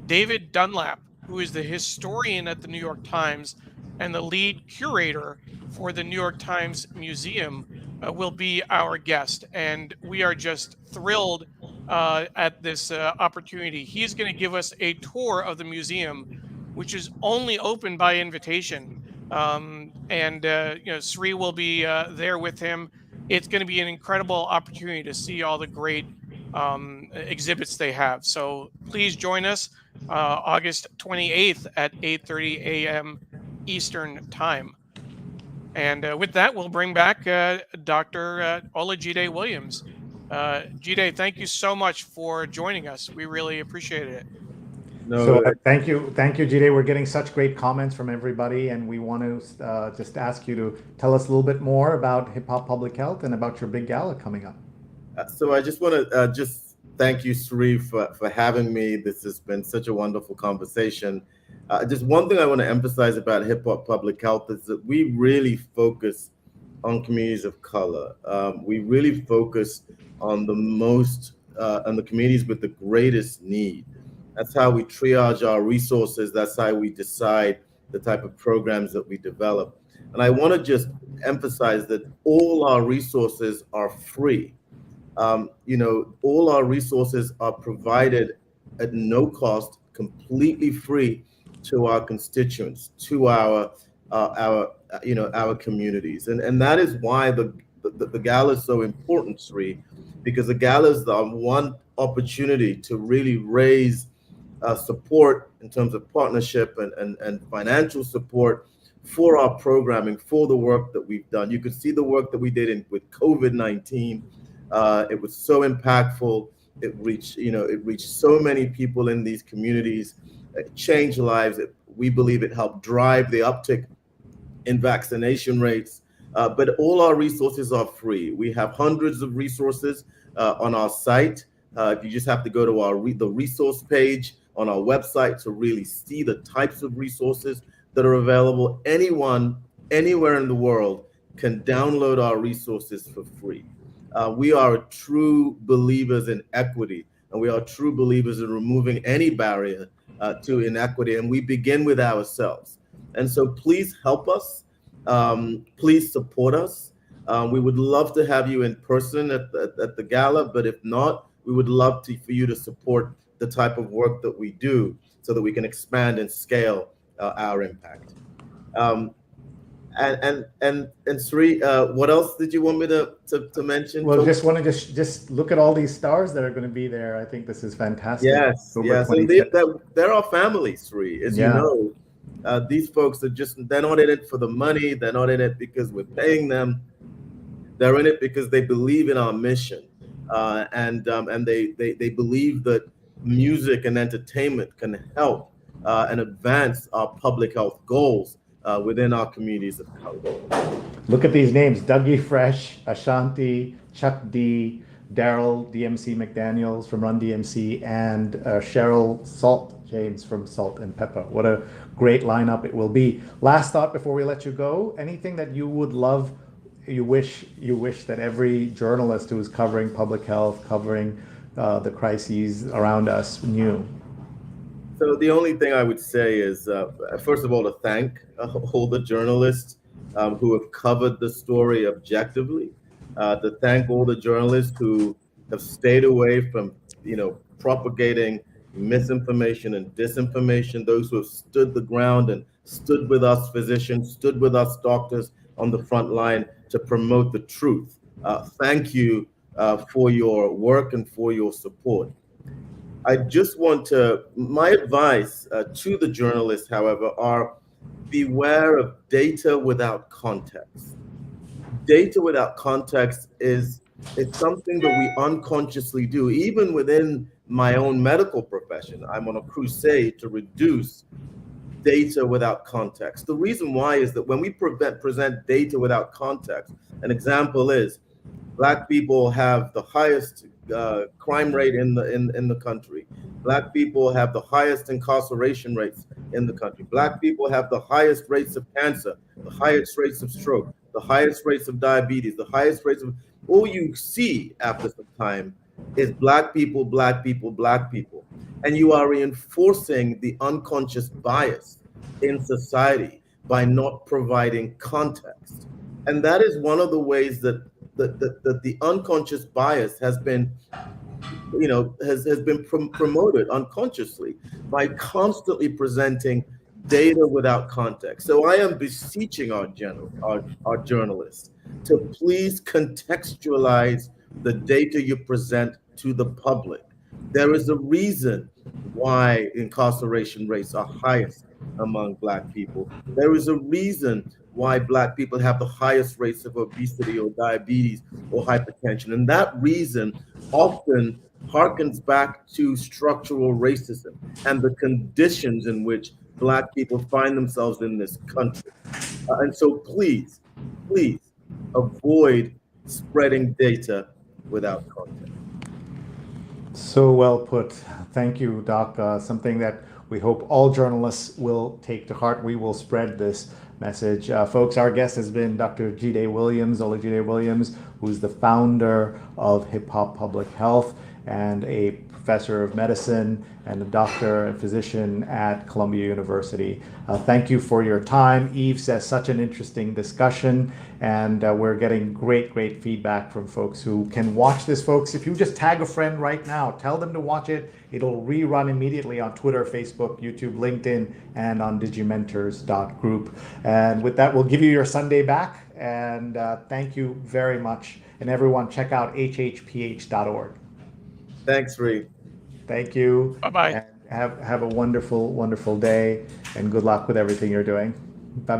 David Dunlap, who is the historian at the New York Times and the lead curator for the New York Times Museum, will be our guest. And we are just thrilled at this opportunity. He's going to give us a tour of the museum, which is only open by invitation. Sri will be there with him. It's going to be an incredible opportunity to see all the great exhibits they have. So please join us August 28th at 8:30 a.m. Eastern Time. And with that, we'll bring back Dr. Olajide Williams. Jide, thank you so much for joining us. We really appreciated it. Thank you, Jide. We're getting such great comments from everybody, and we want to just ask you to tell us a little bit more about Hip Hop Public Health and about your big gala coming up. So I just want to just thank you, Sri, for having me. This has been such a wonderful conversation. Just one thing I want to emphasize about Hip Hop Public Health is that we really focus on communities of color. We really focus on the communities with the greatest need. That's how we triage our resources. That's how we decide the type of programs that we develop. And I want to just emphasize that all our resources are free. All our resources are provided at no cost, completely free to our constituents, to our communities. And that is why the gala is so important, Sri, because the gala is the one opportunity to really raise support in terms of partnership and financial support for our programming, for the work that we've done. You could see the work that we did with COVID-19. It was so impactful. It reached so many people in these communities. It changed lives. We believe it helped drive the uptick in vaccination rates. But all our resources are free. We have hundreds of resources on our site. You just have to go to the resource page on our website to really see the types of resources that are available. Anyone, anywhere in the world can download our resources for free. We are true believers in equity, and we are true believers in removing any barrier to inequity, and we begin with ourselves. And so please help us. Please support us. We would love to have you in person at the gala, but if not, we would love for you to support the type of work that we do so that we can expand and scale our impact. And Sri, what else did you want me to mention? Well, just want to just look at all these stars that are going to be there. I think this is fantastic. Yes, yes, and they're our family, Sri, as you know. These folks they're not in it for the money. They're not in it because we're paying them. They're in it because they believe in our mission, and they believe that music and entertainment can help and advance our public health goals within our communities of color. Look at these names: Dougie Fresh, Ashanti, Chuck D Darryl, DMC McDaniels from Run DMC, and Cheryl Salt James from Salt and Pepper. What a great lineup it will be. Last thought before we let you go: anything that you would love, you wish that every journalist who is covering public health, covering the crises around us knew? So the only thing I would say is, first of all, to thank all the journalists who have covered the story objectively, to thank all the journalists who have stayed away from, propagating misinformation and disinformation, those who have stood the ground and stood with us physicians, stood with us doctors on the front line to promote the truth. Thank you for your work and for your support. I just want my advice to the journalists, however, are beware of data without context. Data without context is something that we unconsciously do. Even within my own medical profession, I'm on a crusade to reduce data without context. The reason why is that when we present data without context, an example is Black people have the highest crime rate in the country. Black people have the highest incarceration rates in the country. Black people have the highest rates of cancer, the highest rates of stroke, the highest rates of diabetes, the highest rates of, all you see after some time is Black people, Black people, Black people. And you are reinforcing the unconscious bias in society by not providing context. And that is one of the ways that the unconscious bias has been, promoted unconsciously by constantly presenting data without context. So I am beseeching our journalists to please contextualize the data you present to the public. There is a reason why incarceration rates are highest among Black people. There is a reason why Black people have the highest rates of obesity or diabetes or hypertension. And that reason often harkens back to structural racism and the conditions in which Black people find themselves in this country. And so please avoid spreading data without context. So well put. Thank you, Doc. Something that we hope all journalists will take to heart. We will spread this message. Folks, our guest has been Dr. Olajide Williams, who's the founder of Hip Hop Public Health and a professor of medicine and a doctor and physician at Columbia University. Thank you for your time. Eve says such an interesting discussion, and we're getting great feedback from folks who can watch this. Folks, if you just tag a friend right now, tell them to watch it. It'll rerun immediately on Twitter, Facebook, YouTube, LinkedIn, and on digimentors.group. And with that, we'll give you your Sunday back. And thank you very much. And everyone, check out hhph.org. Thanks, Reed. Thank you. Bye-bye. And have a wonderful day, and good luck with everything you're doing. Bye-bye.